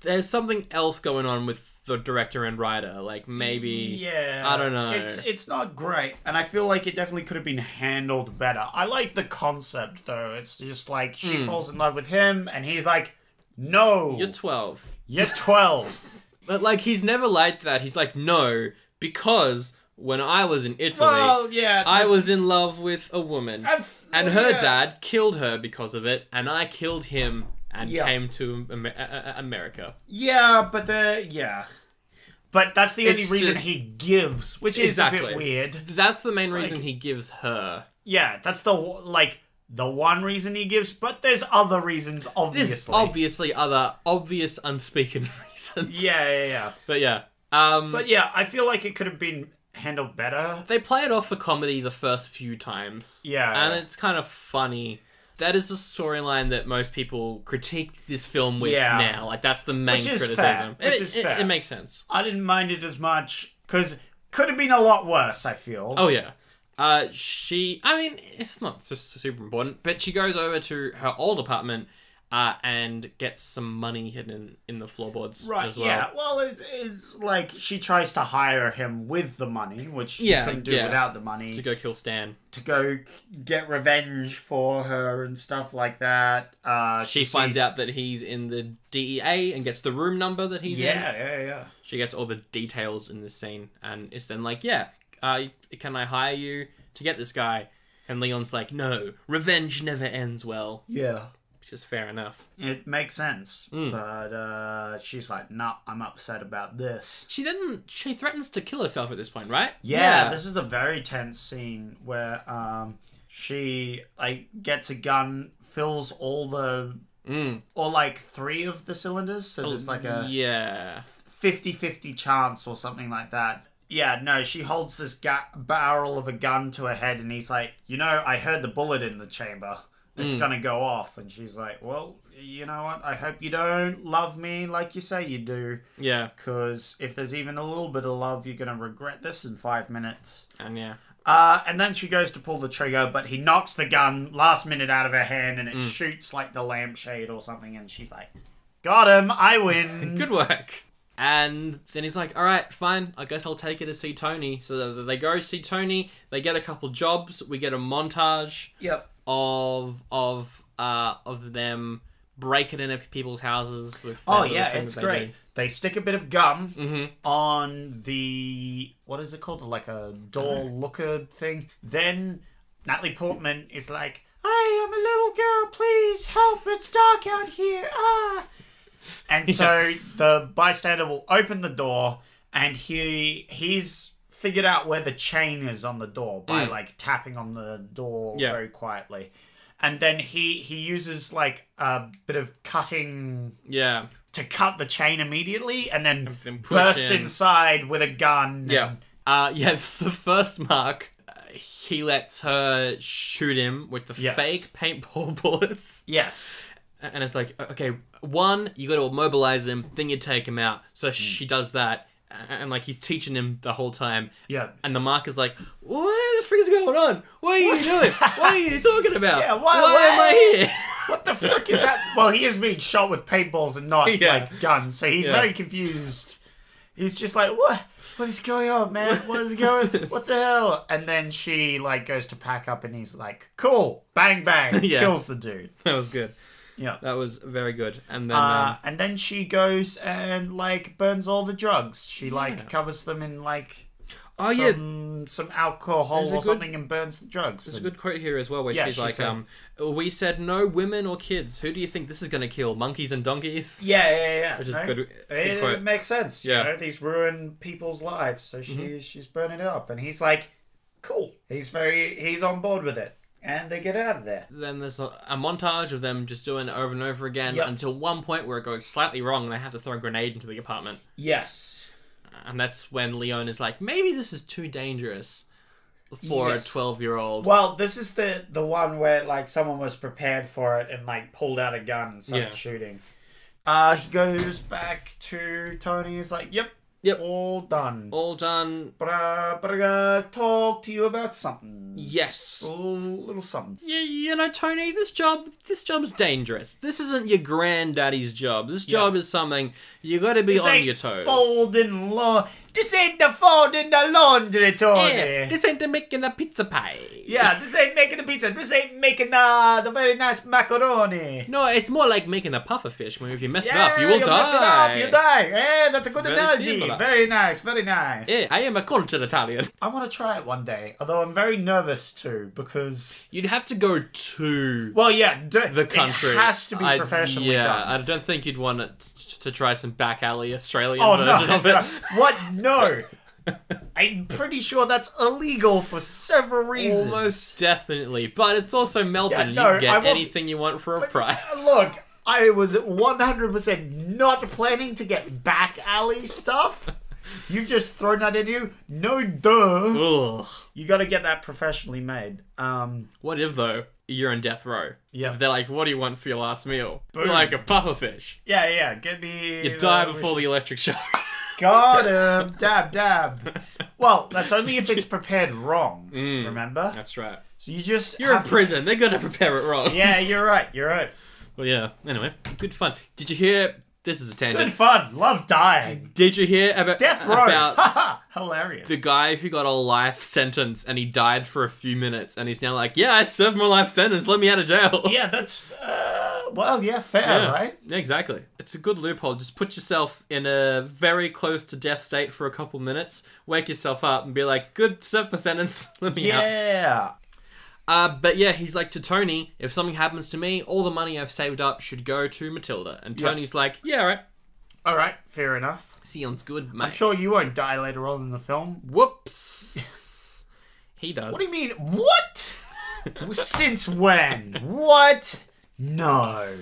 there's something else going on with the director and writer. Like maybe I don't know. It's not great, and I feel like it definitely could have been handled better. I like the concept though. It's just like she falls in love with him, and he's like, "No, You're 12. You're 12." But like he's never like that. He's like, no, because when I was in Italy, I was in love with a woman, and her dad killed her because of it, and I killed him and came to America. But that's the only It's reason just- he gives, which is a bit weird. That's the main reason he gives her. Yeah, that's the one reason he gives, but there's other reasons, obviously. There's obviously other obvious unspoken reasons. Yeah. But yeah. But yeah, I feel like it could have been handled better. They play it off for comedy the first few times. Yeah. And it's kind of funny. That is the storyline that most people critique this film with now. Like, that's the main criticism. Which is fair. It makes sense. I didn't mind it as much, because could have been a lot worse, I feel. Oh, yeah. It's not super important, but she goes over to her old apartment and gets some money hidden in the floorboards as well. Yeah, well, it's like she tries to hire him with the money, which she couldn't do without the money. To go kill Stan. To go get revenge for her and stuff like that. She finds out that he's in the DEA and gets the room number that he's in. Yeah. She gets all the details in this scene, and it's then like, can I hire you to get this guy? And Leon's like, no, revenge never ends well. Yeah. Which is fair enough. It makes sense. But she's like, nah, I'm upset about this. She threatens to kill herself at this point, right? Yeah, this is a very tense scene where she gets a gun, fills all the or like 3 of the cylinders, so there's like a 50-50 chance or something like that. Yeah, no, she holds this barrel of a gun to her head, and he's like, I heard the bullet in the chamber. it's gonna go off. And she's like, well, you know what? I hope you don't love me like you say you do. Yeah. Because if there's even a little bit of love, you're gonna regret this in 5 minutes. And yeah. And then she goes to pull the trigger, but he knocks the gun last minute out of her hand, and it shoots like the lampshade or something, and she's like, got him, I win. Good work. And then he's like, all right, fine, I guess I'll take her to see Tony. So they go see Tony, they get a couple jobs, we get a montage of them breaking into people's houses with it's great. They stick a bit of gum on the, what is it called? Like a door looker thing. Then Natalie Portman is like, I am a little girl, please help, it's dark out here. And so the bystander will open the door, and he's figured out where the chain is on the door by like tapping on the door very quietly. And then he uses like a bit of cutting to cut the chain immediately, and then burst inside with a gun. The first mark, he lets her shoot him with the fake paintball bullets. Yes. And it's like, okay, one, you got to immobilize him, then you take him out. So she does that. And like he's teaching him the whole time. Yeah. And the mark is like, what the frick is going on? What are you doing? What are you talking about? Yeah, why am I here? What the frick is that? Well, he is being shot with paintballs and not like guns, so he's very confused. He's just like, what is going on, man? What is going? What the hell? And then she like goes to pack up, and he's like, cool, bang bang, kills the dude. That was good. Yeah, that was very good. And then she goes and like burns all the drugs. She like covers them in like some alcohol or something and burns the drugs. There's a good quote here as well where she's like, we said no women or kids. Who do you think this is going to kill? Monkeys and donkeys? Yeah. Which is good. It makes sense. Yeah, you know, these ruin people's lives, so she's burning it up, and he's like, cool. He's on board with it. And they get out of there. Then there's a montage of them just doing it over and over again until one point where it goes slightly wrong and they have to throw a grenade into the apartment. Yes. And that's when Leon is like, maybe this is too dangerous for a 12-year-old. Well, this is the one where like someone was prepared for it and like pulled out a gun and started shooting. He goes back to Tony. He's like, Yep. All done. But I gotta talk to you about something. Yes. A little something. Yeah, you know, Tony, this job's dangerous. This isn't your granddaddy's job. This job is something you gotta be on your toes. This ain't the folding the laundry, Tony. Yeah, this ain't the making the pizza pie. Yeah, this ain't making the pizza. This ain't making the very nice macaroni. No, it's more like making a pufferfish. Where if you mess it up, you will die. Mess it up, you die. Yeah, that's a good analogy. Similar. Very nice, very nice. Yeah, I am a cultured Italian. I want to try it one day, although I'm very nervous too, because you'd have to go to the country. It has to be professionally done. I don't think you'd want it to try some back alley Australian version of it. No. What? No. I'm pretty sure that's illegal for several reasons. Almost definitely. But it's also Melbourne, and you can get anything you want for a price. Look, I was 100% not planning to get back alley stuff. You've just thrown that in you? No, duh. Ugh. You gotta get that professionally made. What if, though, you're in death row? Yeah. If they're like, what do you want for your last meal? Boom. Like a pufferfish. Yeah, get me... You die before the electric shock. Got him. Dab. Well, that's only if it's prepared wrong, remember? That's right. So you just... You're in prison. They're gonna prepare it wrong. Yeah, you're right. Well, yeah. Anyway, good fun. Did you hear... This is a tangent. Good fun. Love dying. Did you hear about... Death row. About hilarious. The guy who got a life sentence and he died for a few minutes and he's now like, yeah, I served my life sentence. Let me out of jail. Yeah, that's... fair, right? Yeah, exactly. It's a good loophole. Just put yourself in a very close to death state for a couple minutes, wake yourself up and be like, good, serve my sentence. Let me out. Yeah. But yeah, he's like to Tony, if something happens to me, all the money I've saved up should go to Matilda. And Tony's like, yeah, all right. All right, fair enough. Sounds good, mate. I'm sure you won't die later on in the film. Whoops. He does. What do you mean, what? Since when? What? No.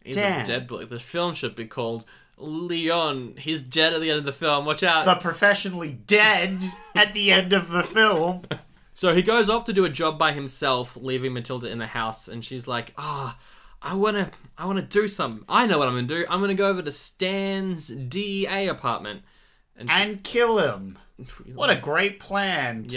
He's a dead bloke. The film should be called Leon. He's dead at the end of the film. Watch out. The professionally dead at the end of the film. So he goes off to do a job by himself, leaving Matilda in the house, and she's like, I wanna do something. I know what I'm gonna do. I'm gonna go over to Stan's DEA apartment. And kill him. What a great plan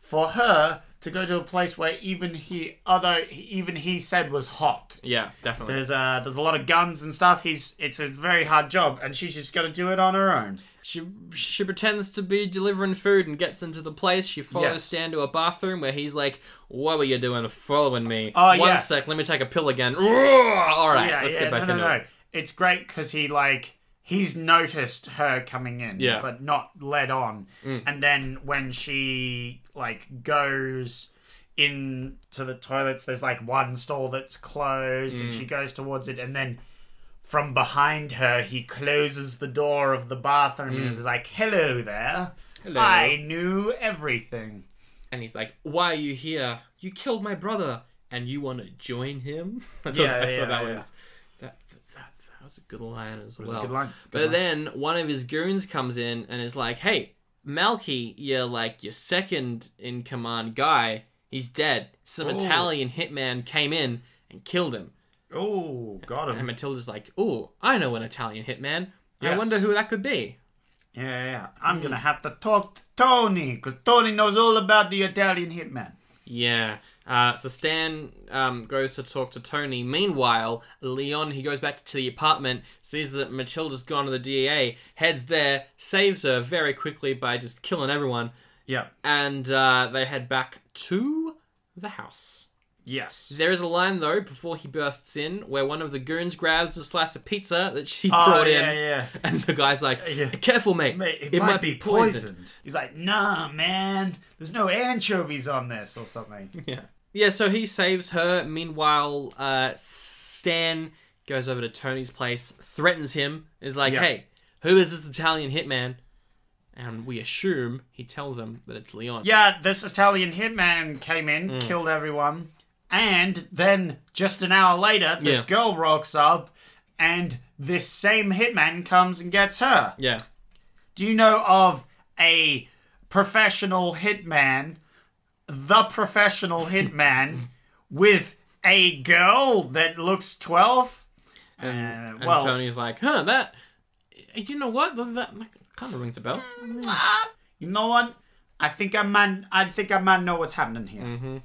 for her to go to a place where even he said was hot. Yeah, definitely. There's a lot of guns and stuff. It's a very hard job, and she's just got to do it on her own. She pretends to be delivering food and gets into the place. She follows Stan to a bathroom where he's like, "What were you doing following me? One sec, let me take a pill again." All right, let's get back into it. It's great because he's noticed her coming in, but not led on. And then when she goes into the toilets, there's one stall that's closed, and she goes towards it, and then from behind her, he closes the door of the bathroom and is like, "Hello there. Hello. I knew everything." And he's like, "Why are you here? You killed my brother, and you want to join him?" I thought that was a good line as well. A good line. But then one of his goons comes in and is like, "Hey, Malky, your second in command guy, he's dead. Some Italian hitman came in and killed him." Oh, got him. And Matilda's like, "Oh, I know an Italian hitman. I wonder who that could be." Yeah. I'm going to have to talk to Tony, because Tony knows all about the Italian hitman. Yeah. So Stan goes to talk to Tony. Meanwhile, Leon, he goes back to the apartment, sees that Matilda's gone to the DEA, heads there, saves her very quickly by just killing everyone. Yeah. And they head back to the house. Yes. There is a line, though, before he bursts in, where one of the goons grabs a slice of pizza that she brought in. Yeah. And the guy's like, "Careful, mate. It might be poisoned." He's like, "Nah, man. There's no anchovies on this," or something. Yeah, so he saves her. Meanwhile, Stan goes over to Tony's place, threatens him, is like, "Hey, who is this Italian hitman?" And we assume he tells him that it's Leon. Yeah, this Italian hitman came in, killed everyone. And then, just an hour later, this girl rocks up, and this same hitman comes and gets her. Yeah. Do you know of a professional hitman, the professional hitman, with a girl that looks 12? And Tony's like, that... You know what? That kind of rings a bell. You know what? I think I might know what's happening here. Mm-hmm.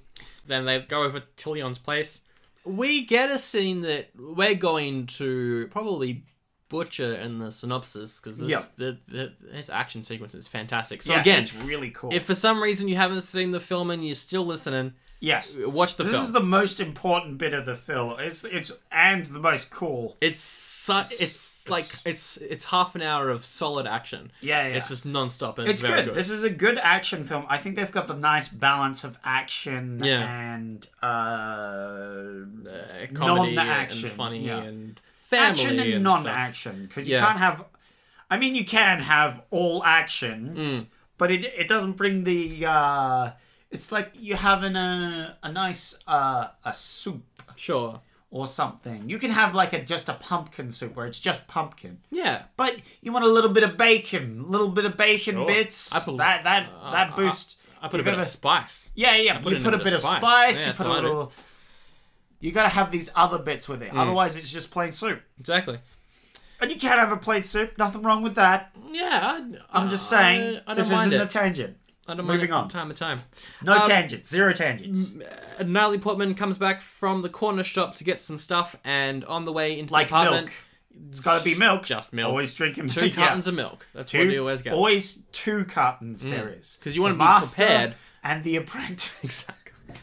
Then they go over to Leon's place. We get a scene that we're going to probably butcher in the synopsis because his action sequence is fantastic. So again, it's really cool. If for some reason you haven't seen the film and you're still listening, watch the film. This is the most important bit of the film. It's and the most cool. It's half an hour of solid action. Yeah. It's just non-stop and it's very good. This is a good action film. I think they've got the nice balance of action and comedy non-action. And funny and family action and non-action. Because you can't have... I mean, you can have all action, but it doesn't bring the... it's like you having a nice a soup. Sure. Or something. You can have just a pumpkin soup where it's just pumpkin. Yeah. But you want a little bit of bacon. A little bit of bacon bits. That boost. I put a bit of spice. Yeah. You put a bit of spice. You put a little... You gotta have these other bits with it. Otherwise it's just plain soup. Exactly. And you can't have a plain soup. Nothing wrong with that. Yeah. I'm just saying. This isn't a tangent. Moving on. Time to time. No tangents. Zero tangents. Natalie Portman comes back from the corner shop to get some stuff, and on the way into the apartment... milk. It's got to be milk. Just milk. Always drinking milk. 2 cartons of milk. That's what he always gets. Always 2 cartons there is. Because you want to be prepared. And the apprentice. Exactly.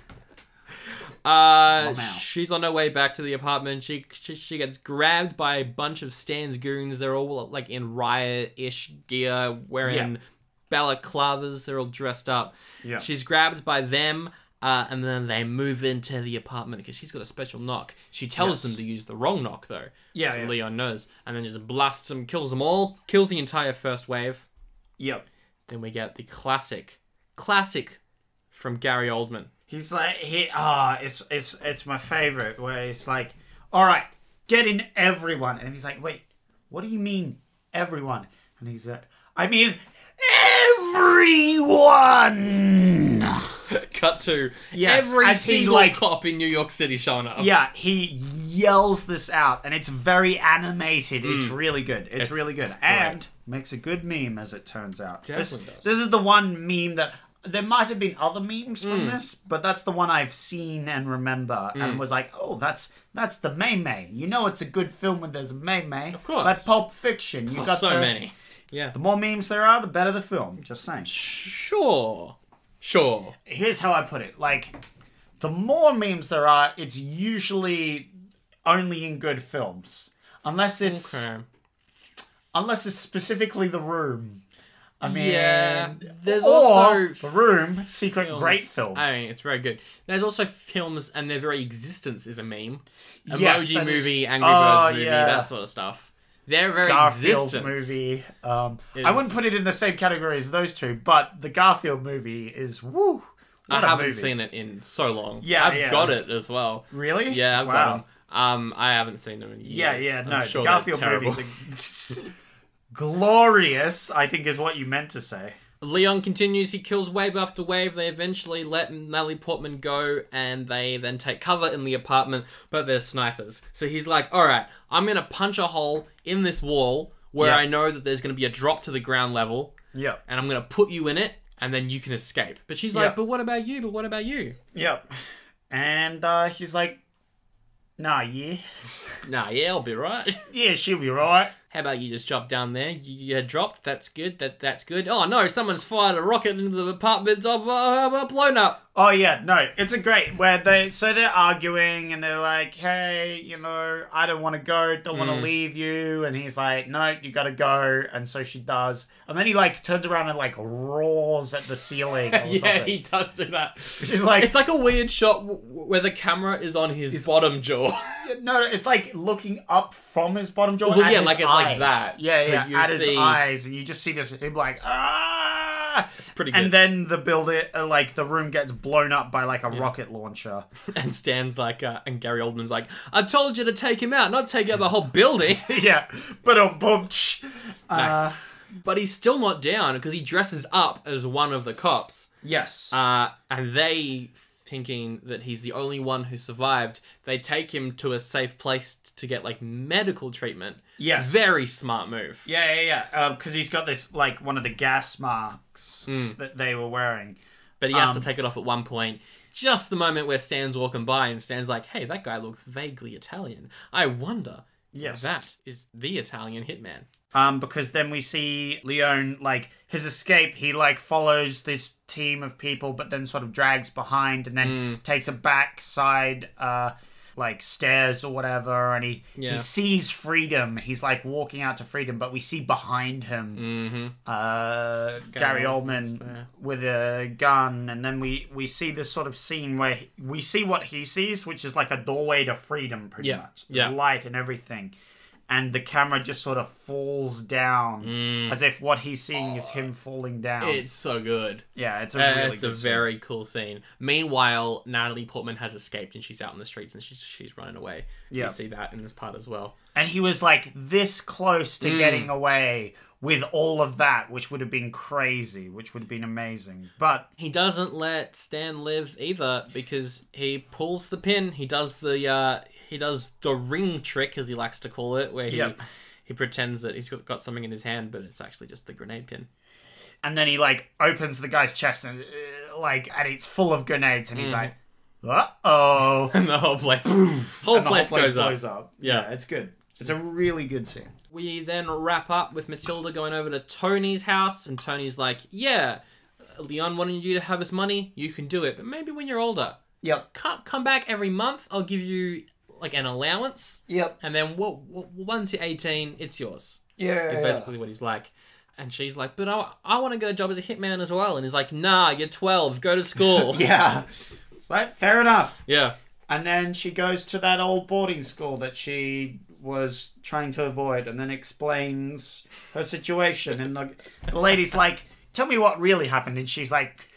She's on her way back to the apartment. She gets grabbed by a bunch of Stan's goons. They're all in riot-ish gear, wearing... balaclavas, they're all dressed up. Yeah. She's grabbed by them, and then they move into the apartment because she's got a special knock. She tells them to use the wrong knock, though. Yeah, so Leon knows. And then just blasts them, kills them all, kills the entire first wave. Yep. Then we get the classic from Gary Oldman. He's like, it's my favorite, where it's like, all right, get in everyone. And he's like, wait, what do you mean everyone? And he's like, I mean... everyone! Cut to Yes, every as he, single like- cop in New York City showing up. Yeah, he yells this out, and it's very animated. It's really good. It's really good. And makes a good meme, as it turns out. Definitely does. This is the one meme that... There might have been other memes from this, but that's the one I've seen and remember, and was like, oh, that's the May. You know it's a good film when there's a May. Of course. Like Pulp Fiction. You got so many. Yeah. The more memes there are, the better the film. Just saying. Sure. Here's how I put it. Like, the more memes there are, it's usually only in good films. Unless it's specifically The Room. I mean, yeah, there's or also The Room, secret films. great film. I mean, it's very good. There's also films, and their very existence is a meme. Yes, Emoji that is- movie, Angry Birds movie, yeah. that sort of stuff. Their very Garfield existence movie. I wouldn't put it in the same category as those two, but the Garfield movie is woo. I What a haven't movie. seen it in so long. Yeah, I've yeah. got it as well. Really? Yeah, I've Wow. got them. I haven't seen them in years. Yeah, no, I'm sure the Garfield they're terrible. movies are glorious, I think is what you meant to say. Leon continues, he kills wave after wave. They eventually let Natalie Portman go, and they then take cover in the apartment, but they're snipers. So he's like, alright, I'm going to punch a hole in this wall where I know that there's going to be a drop to the ground level, Yep. and I'm going to put you in it, and then you can escape. But she's like, but what about you? Yep. And he's like, nah, yeah. Nah, yeah, I'll be right. Yeah, she'll be right. How about you just drop down there? You had dropped. That's good. That's good. Oh no! Someone's fired a rocket into the apartment of blown up. Oh yeah, no, it's a great where they're arguing and they're like, hey, you know, I don't want to go, don't want to leave you, and he's like, no, you gotta go, and so she does, and then he like turns around and like roars at the ceiling. Or Yeah, something. he does do that. She's like, It's like a weird shot where the camera is on his bottom jaw. no, it's like looking up from his bottom jaw. Well, at yeah, his like it's eyes. like that. Yeah, So yeah, you at his see- eyes, and you just see this him like It's pretty good. and then the building, like the room gets blown up by like a rocket launcher. And Stan's like, and Gary Oldman's like, I told you to take him out, not take out the whole building. Yeah, but boom. Nice. But he's still not down because he dresses up as one of the cops. Yes. And they, thinking that he's the only one who survived, they take him to a safe place to get like medical treatment. Yes. Very smart move. Yeah. Because he's got this, like, one of the gas masks that they were wearing. But he has to take it off at one point. Just the moment where Stan's walking by and Stan's like, hey, that guy looks vaguely Italian. I wonder if that is the Italian hitman. Because then we see Leon, like, his escape, he, like, follows this team of people, but then sort of drags behind and then takes a backside, like, stairs or whatever, and he sees freedom. He's, like, walking out to freedom, but we see behind him Gary Oldman with a gun, and then we see this sort of scene where we see what he sees, which is, like, a doorway to freedom, pretty much. There's light and everything. And the camera just sort of falls down as if what he's seeing is him falling down. It's so good. Yeah, it's a really good It's a very cool scene. Meanwhile, Natalie Portman has escaped and she's out in the streets and she's running away. Yeah. You see that in this part as well. And he was like this close to getting away with all of that, which would have been crazy, which would have been amazing. But he doesn't let Stan live either because he pulls the pin. He does the ring trick, as he likes to call it, where he pretends that he's got something in his hand, but it's actually just the grenade pin. And then he like opens the guy's chest and and it's full of grenades, and he's like, "Uh-oh!" And the whole place, goes blows up. up. Yeah, it's good. It's a really good scene. We then wrap up with Matilda going over to Tony's house, and Tony's like, "Yeah, Leon wanted you to have his money. You can do it, but maybe when you're older, come back every month. I'll give you like an allowance. Yep. And then once you're 18, it's yours." Yeah. Is basically what he's like. And she's like, "But I want to get a job as a hitman as well." And he's like, "Nah, you're 12. Go to school." Yeah. It's like, fair enough. Yeah. And then she goes to that old boarding school that she was trying to avoid, and then explains her situation. And the lady's like, "Tell me what really happened." And she's like,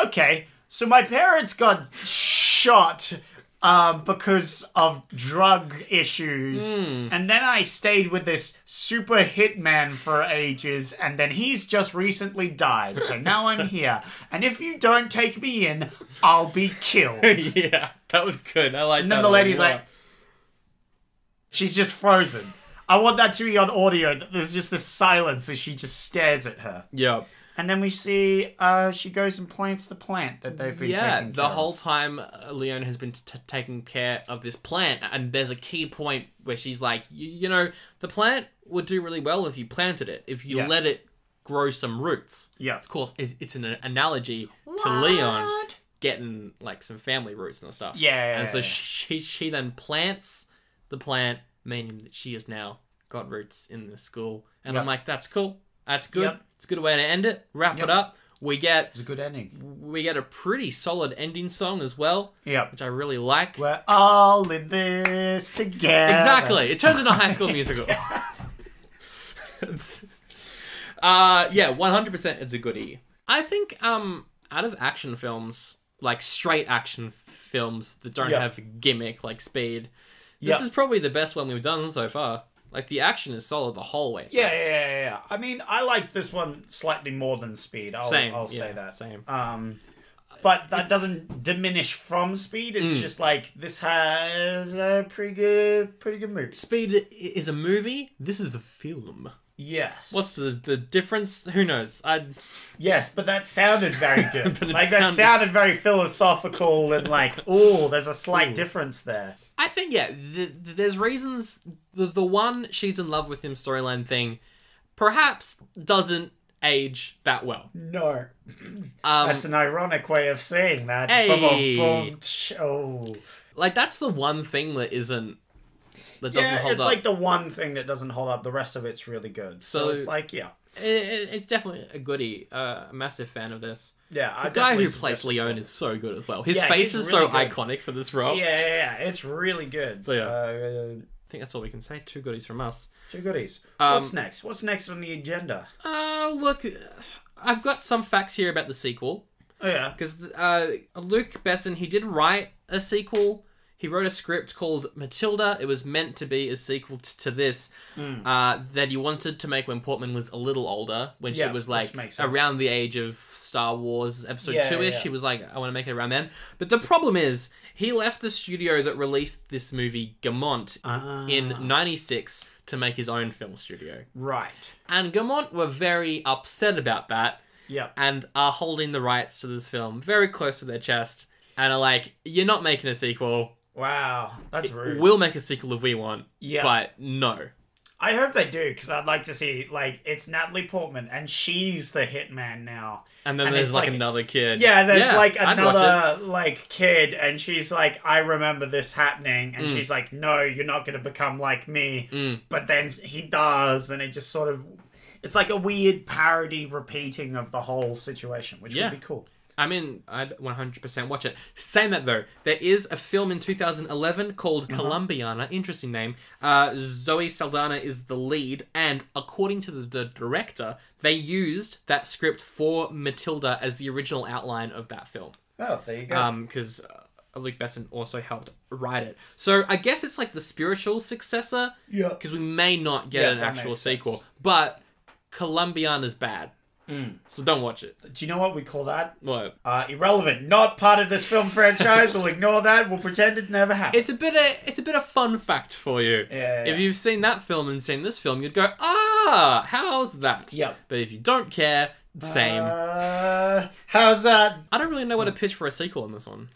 "Okay, so my parents got shot because of drug issues. And then I stayed with this super hitman for ages, and then he's just recently died. So now I'm here. And if you don't take me in, I'll be killed. Yeah, that was good. I like that. And then the lady's like, she's just frozen. I want that to be on audio. There's just this silence as she just stares at her. Yeah. And then we see she goes and plants the plant that they've been taking care of. The whole time Leon has been taking care of this plant, and there's a key point where she's like, you know, the plant would do really well if you planted it, if you let it grow some roots. Yeah. Of course, it's an analogy to Leon getting like some family roots and stuff. Yeah. And so she then plants the plant, meaning that she has now got roots in the school. And I'm like, that's cool. That's good. Yep. It's a good way to end it. Wrap it up. It's a good ending. We get a pretty solid ending song as well. Yep. Which I really like. We're all in this together. Exactly. It turns into a High School Musical. 100% it's a goodie. I think out of action films, like straight action films that don't have a gimmick like Speed, this is probably the best one we've done so far. Like, the action is solid the whole way through. Yeah. I mean, I like this one slightly more than Speed. I'll say that. Same. But that doesn't diminish from Speed. It's just like, this has a pretty good movie. Speed is a movie. This is a film. Yes. What's the difference? Who knows? Yes, but that sounded very good. That sounded very philosophical and like, there's a slight difference there. I think, there's reasons. The one she's in love with him storyline thing perhaps doesn't age that well. No. That's an ironic way of saying that. Hey. Oh. Like, that's the one thing that isn't... That doesn't hold up. It's like the one thing that doesn't hold up. The rest of it's really good. So it's like, it's definitely a goodie. A massitive fan of this. Yeah, the guy who plays Leon is so good as well. His face is really so iconic for this role. Yeah, it's really good. So I think that's all we can say. 2 goodies from us. 2 goodies. What's next? What's next on the agenda? Look, I've got some facts here about the sequel. Oh yeah, because Luc Besson, he did write a sequel. He wrote a script called Matilda. It was meant to be a sequel to this that he wanted to make when Portman was a little older, when she was like around the age of Star Wars Episode 2-ish. He was like, I want to make it around then. But the problem is, he left the studio that released this movie, Gaumont, in 96 to make his own film studio. Right. And Gaumont were very upset about that. Yeah. And are holding the rights to this film very close to their chest and are like, you're not making a sequel. Wow, that's rude. We'll make a sequel if we want, but no. I hope they do, because I'd like to see, like, it's Natalie Portman, and she's the hitman now. And then there's, like, another kid. Yeah, there's, like, another, like, kid, and she's like, I remember this happening, and she's like, no, you're not going to become like me. But then he does, and it just sort of... It's like a weird parody repeating of the whole situation, which would be cool. I mean, I'd 100% watch it. Saying that, though, there is a film in 2011 called Colombiana. Interesting name. Zoe Saldana is the lead, and according to the director, they used that script for Matilda as the original outline of that film. Oh, there you go. Because Luc Besson also helped write it. So I guess it's like the spiritual successor. Yeah. Because we may not get an actual sequel. But Colombiana's bad. So don't watch it. Do you know what we call that? What? Irrelevant. Not part of this film franchise. We'll ignore that. We'll pretend it never happened. It's a bit of fun fact for you. Yeah. If you've seen that film and seen this film, you'd go, how's that? Yep. But if you don't care, same. How's that? I don't really know what to pitch for a sequel on this one.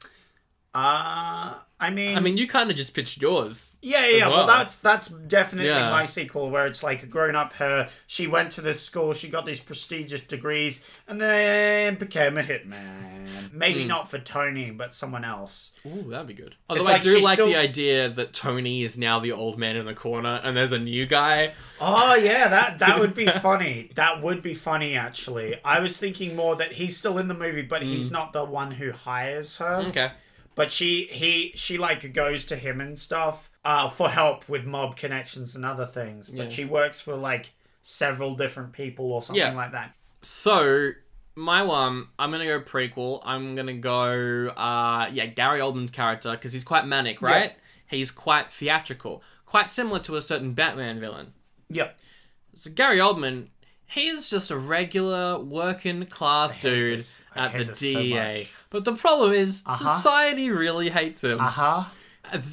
I mean, you kind of just pitched yours. Yeah. Well, that's definitely my sequel, where it's like a grown-up her. She went to this school, she got these prestigious degrees, and then became a hitman. Maybe not for Tony, but someone else. Ooh, that'd be good. Although I do like the idea that Tony is now the old man in the corner, and there's a new guy. Oh yeah, that would be funny. That would be funny, actually. I was thinking more that he's still in the movie, but he's not the one who hires her. Okay. But she like goes to him and stuff for help with mob connections and other things. But she works for like several different people or something like that. So My one, I'm going to go prequel. I'm going to go, Gary Oldman's character, because he's quite manic, right? Yeah. He's quite theatrical. Quite similar to a certain Batman villain. Yep. So Gary Oldman, he's just a regular working class dude at the DEA. So but the problem is, society really hates him.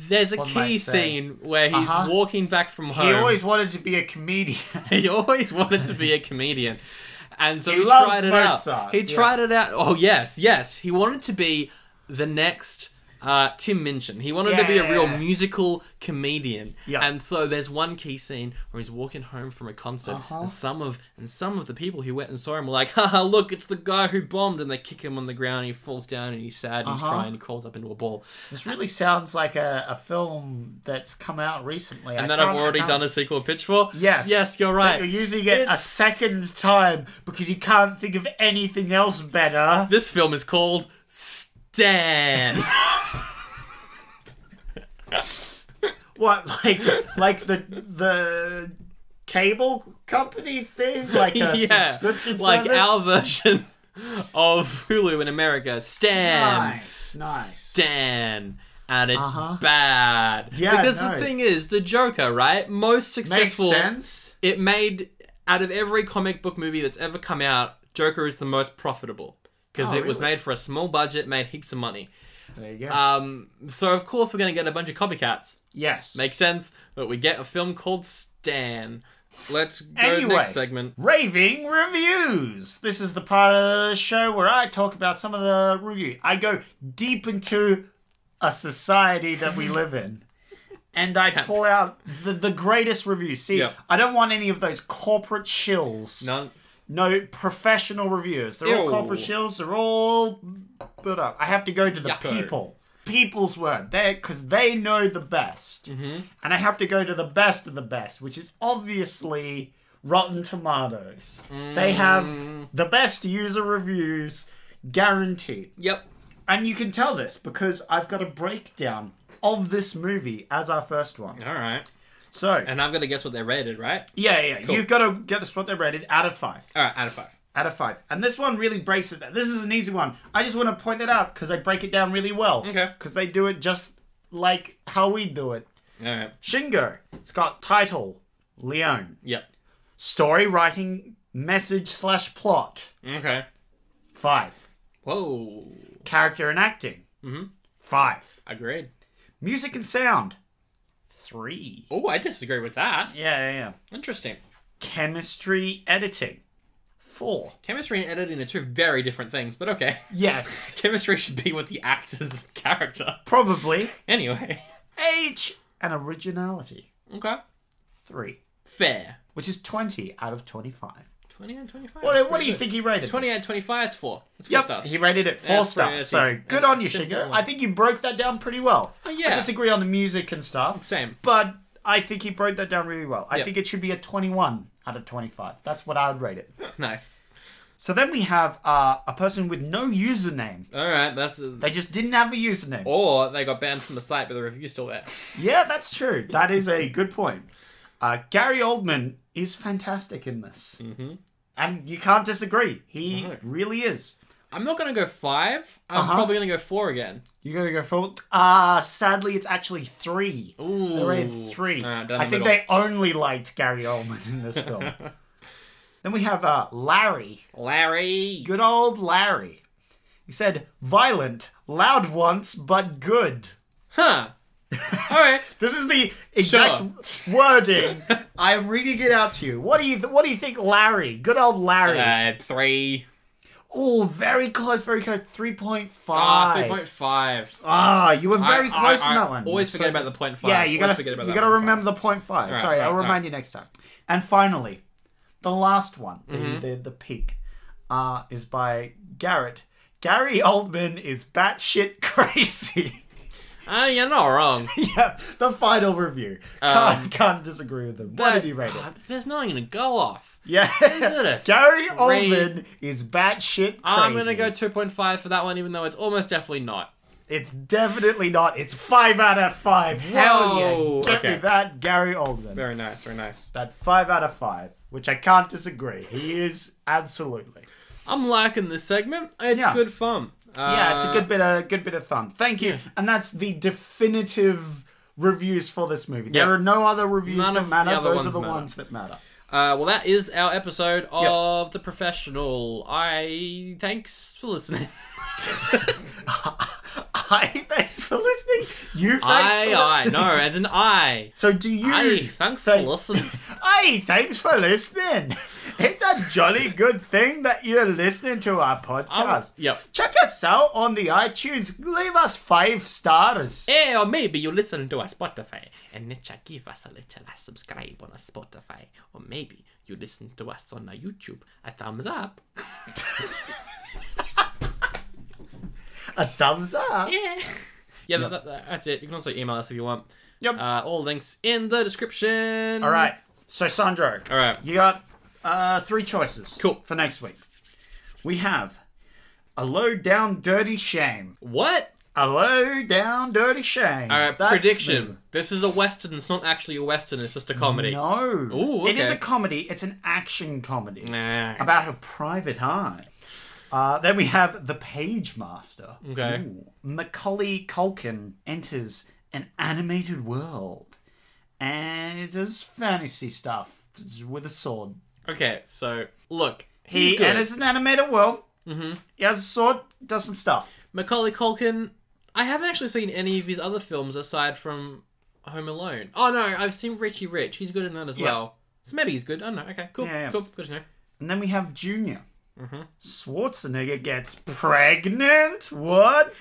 There's a key scene where he's walking back from home. He always wanted to be a comedian. He always wanted to be a comedian. And so he tried it out. He tried it out. Oh, yes. He wanted to be the next Tim Minchin. He wanted to be a real musical comedian. Yeah. And so there's one key scene where he's walking home from a concert, and some of the people who went and saw him were like, haha, look, it's the guy who bombed, and they kick him on the ground, and he falls down, and he's sad, and he's crying, and he crawls up into a ball. This really sounds like a film that's come out recently. And that I've already done a sequel pitch for? Yes. Yes, you're right. You're using it a second's time because you can't think of anything else better. This film is called Stan. What, like the cable company thing? Like a subscription service? Like our version of Hulu in America. Stan. Nice. Stan. And it's bad. Yeah, because the thing is, the Joker, right? Most successful. Makes sense. It made, out of every comic book movie that's ever come out, Joker is the most profitable. Because it was made for a small budget, made heaps of money. There you go. So of course we're going to get a bunch of copycats. Yes. Makes sense. But we get a film called Stan. Let's go next segment. Raving reviews. This is the part of the show where I talk about some of the review. I go deep into a society that we live in. And I pull out the greatest reviews. See, I don't want any of those corporate shills. None. No professional reviewers. They're all corporate shills. They're all built up. I have to go to the people. People's word. Because they know the best. And I have to go to the best of the best, which is obviously Rotten Tomatoes. They have the best user reviews guaranteed. Yep. And you can tell this because I've got a breakdown of this movie as our first one. All right. So, and I've got to guess what they're rated, right? Yeah. Cool. You've got to guess what they're rated out of 5. All right, out of 5. Out of 5. And this one really breaks it down. This is an easy one. I just want to point that out because they break it down really well. Okay. Because they do it just like how we do it. All right. Shingo. It's got title. Leon. Yep. Story, writing, message/plot. Okay. 5. Whoa. Character and acting. 5. Agreed. Music and sound. 3. Oh, I disagree with that. Yeah. Interesting. Chemistry editing. 4. Chemistry and editing are two very different things, but okay. Yes. Chemistry should be with the actor's character. Probably. Anyway. Age and originality. Okay. 3. Fair. Which is 20 out of 25. 20 out of 25? What do you think he rated 20 this? out of 25 is 4. It's 4 stars. He rated it 4 stars. So, good on you, Shingo. I think you broke that down pretty well. Oh, yeah. I disagree on the music and stuff. Same. But I think he broke that down really well. I think it should be a 21 out of 25. That's what I would rate it. Nice. So then we have a person with no username. Alright, They just didn't have a username. Or they got banned from the site, but the review's still there. Yeah, that's true. That is a good point. Gary Oldman is fantastic in this. And you can't disagree. He really is. I'm not going to go 5. I'm probably going to go 4 again. You're going to go 4? Sadly, it's actually 3. Ooh. They rated 3. I think they only liked Gary Oldman in this film. Then we have Larry. Larry. Good old Larry. He said, violent, loud once, but good. Huh. Alright. This is the exact wording. I'm reading it out to you. What do you think, Larry? Good old Larry. 3. Oh, very close, very close. 3.5. 3.5. You were very close on that one. Always forget about the 0.5. Yeah, you gotta remember the 0.5. Sorry, I'll remind you next time. And finally, the last one, the peak, is by Garrett. Gary Oldman is batshit crazy. You're not wrong. Yeah, the final review. Can't disagree with them. What did he rate it? There's nothing to go off. Yeah. Gary Oldman is batshit crazy. I'm going to go 2.5 for that one, even though it's almost definitely not. It's definitely not. It's 5 out of 5. Hell yeah. Get me that, Gary Oldman. Very nice, very nice. That 5 out of 5, which I can't disagree. He is absolutely. I'm liking this segment. It's good fun. Yeah, it's a good bit of fun. Thank you. And that's the definitive reviews for this movie. There are no other reviews that matter. Those are the ones that matter. Well, that is our episode of The Professional. Thanks for listening. Thanks for listening. You thanks for listening. No, as an I. So do you... Thanks for listening. Thanks for listening. It's a jolly good thing that you're listening to our podcast. Check us out on the iTunes. Leave us 5 stars. Or maybe you listen to our Spotify and give us a little subscribe on our Spotify. Or maybe you listen to us on our YouTube. A thumbs up. A thumbs up. Yeah, that's it. You can also email us if you want. All links in the description. All right. So, Sandro. All right. You got 3 choices. Cool. For next week. We have A Low Down Dirty Shame. What? A Low Down Dirty Shame. All right. Prediction. This is a Western. It's not actually a Western. It's just a comedy. No. Ooh, okay. It is a comedy. It's an action comedy. Nah. About a private eye. Then we have The Page Master. Okay. Macaulay Culkin enters an animated world. And it does fantasy stuff with a sword. Okay, so, look. He enters an animated world. Mm-hmm. He has a sword, does some stuff. Macaulay Culkin, I haven't actually seen any of his other films aside from Home Alone. Oh, no, I've seen Richie Rich. He's good in that as well. So maybe he's good. I don't know. Okay, cool. Cool. Good to know. And then we have Junior. Mm-hmm. Schwarzenegger gets pregnant? What?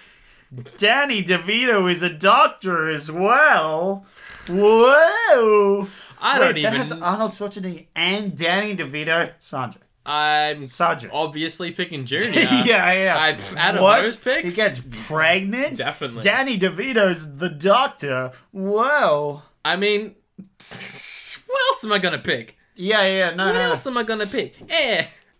Danny DeVito is a doctor as well. Whoa! That has Arnold Schwarzenegger and Danny DeVito. Sandra. I'm Sandra. Obviously picking Junior. yeah. Out of those picks? He gets pregnant? Definitely. Danny DeVito's the doctor. Whoa. I mean, what else am I going to pick? Yeah. What else am I going to pick?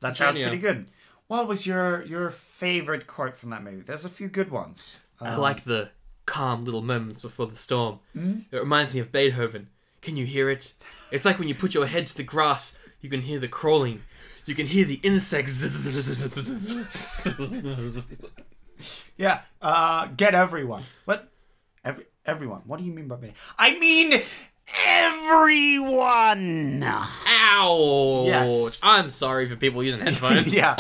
That sounds pretty good. What was your favorite quote from that movie? There's a few good ones. I like the calm little moments before the storm. Mm-hmm. It reminds me of Beethoven. Can you hear it? It's like when you put your head to the grass, you can hear the crawling. You can hear the insects. Yeah. Get everyone. What? Everyone. What do you mean by me? I mean everyone. Ouch. Yes. I'm sorry for people using headphones. Yeah.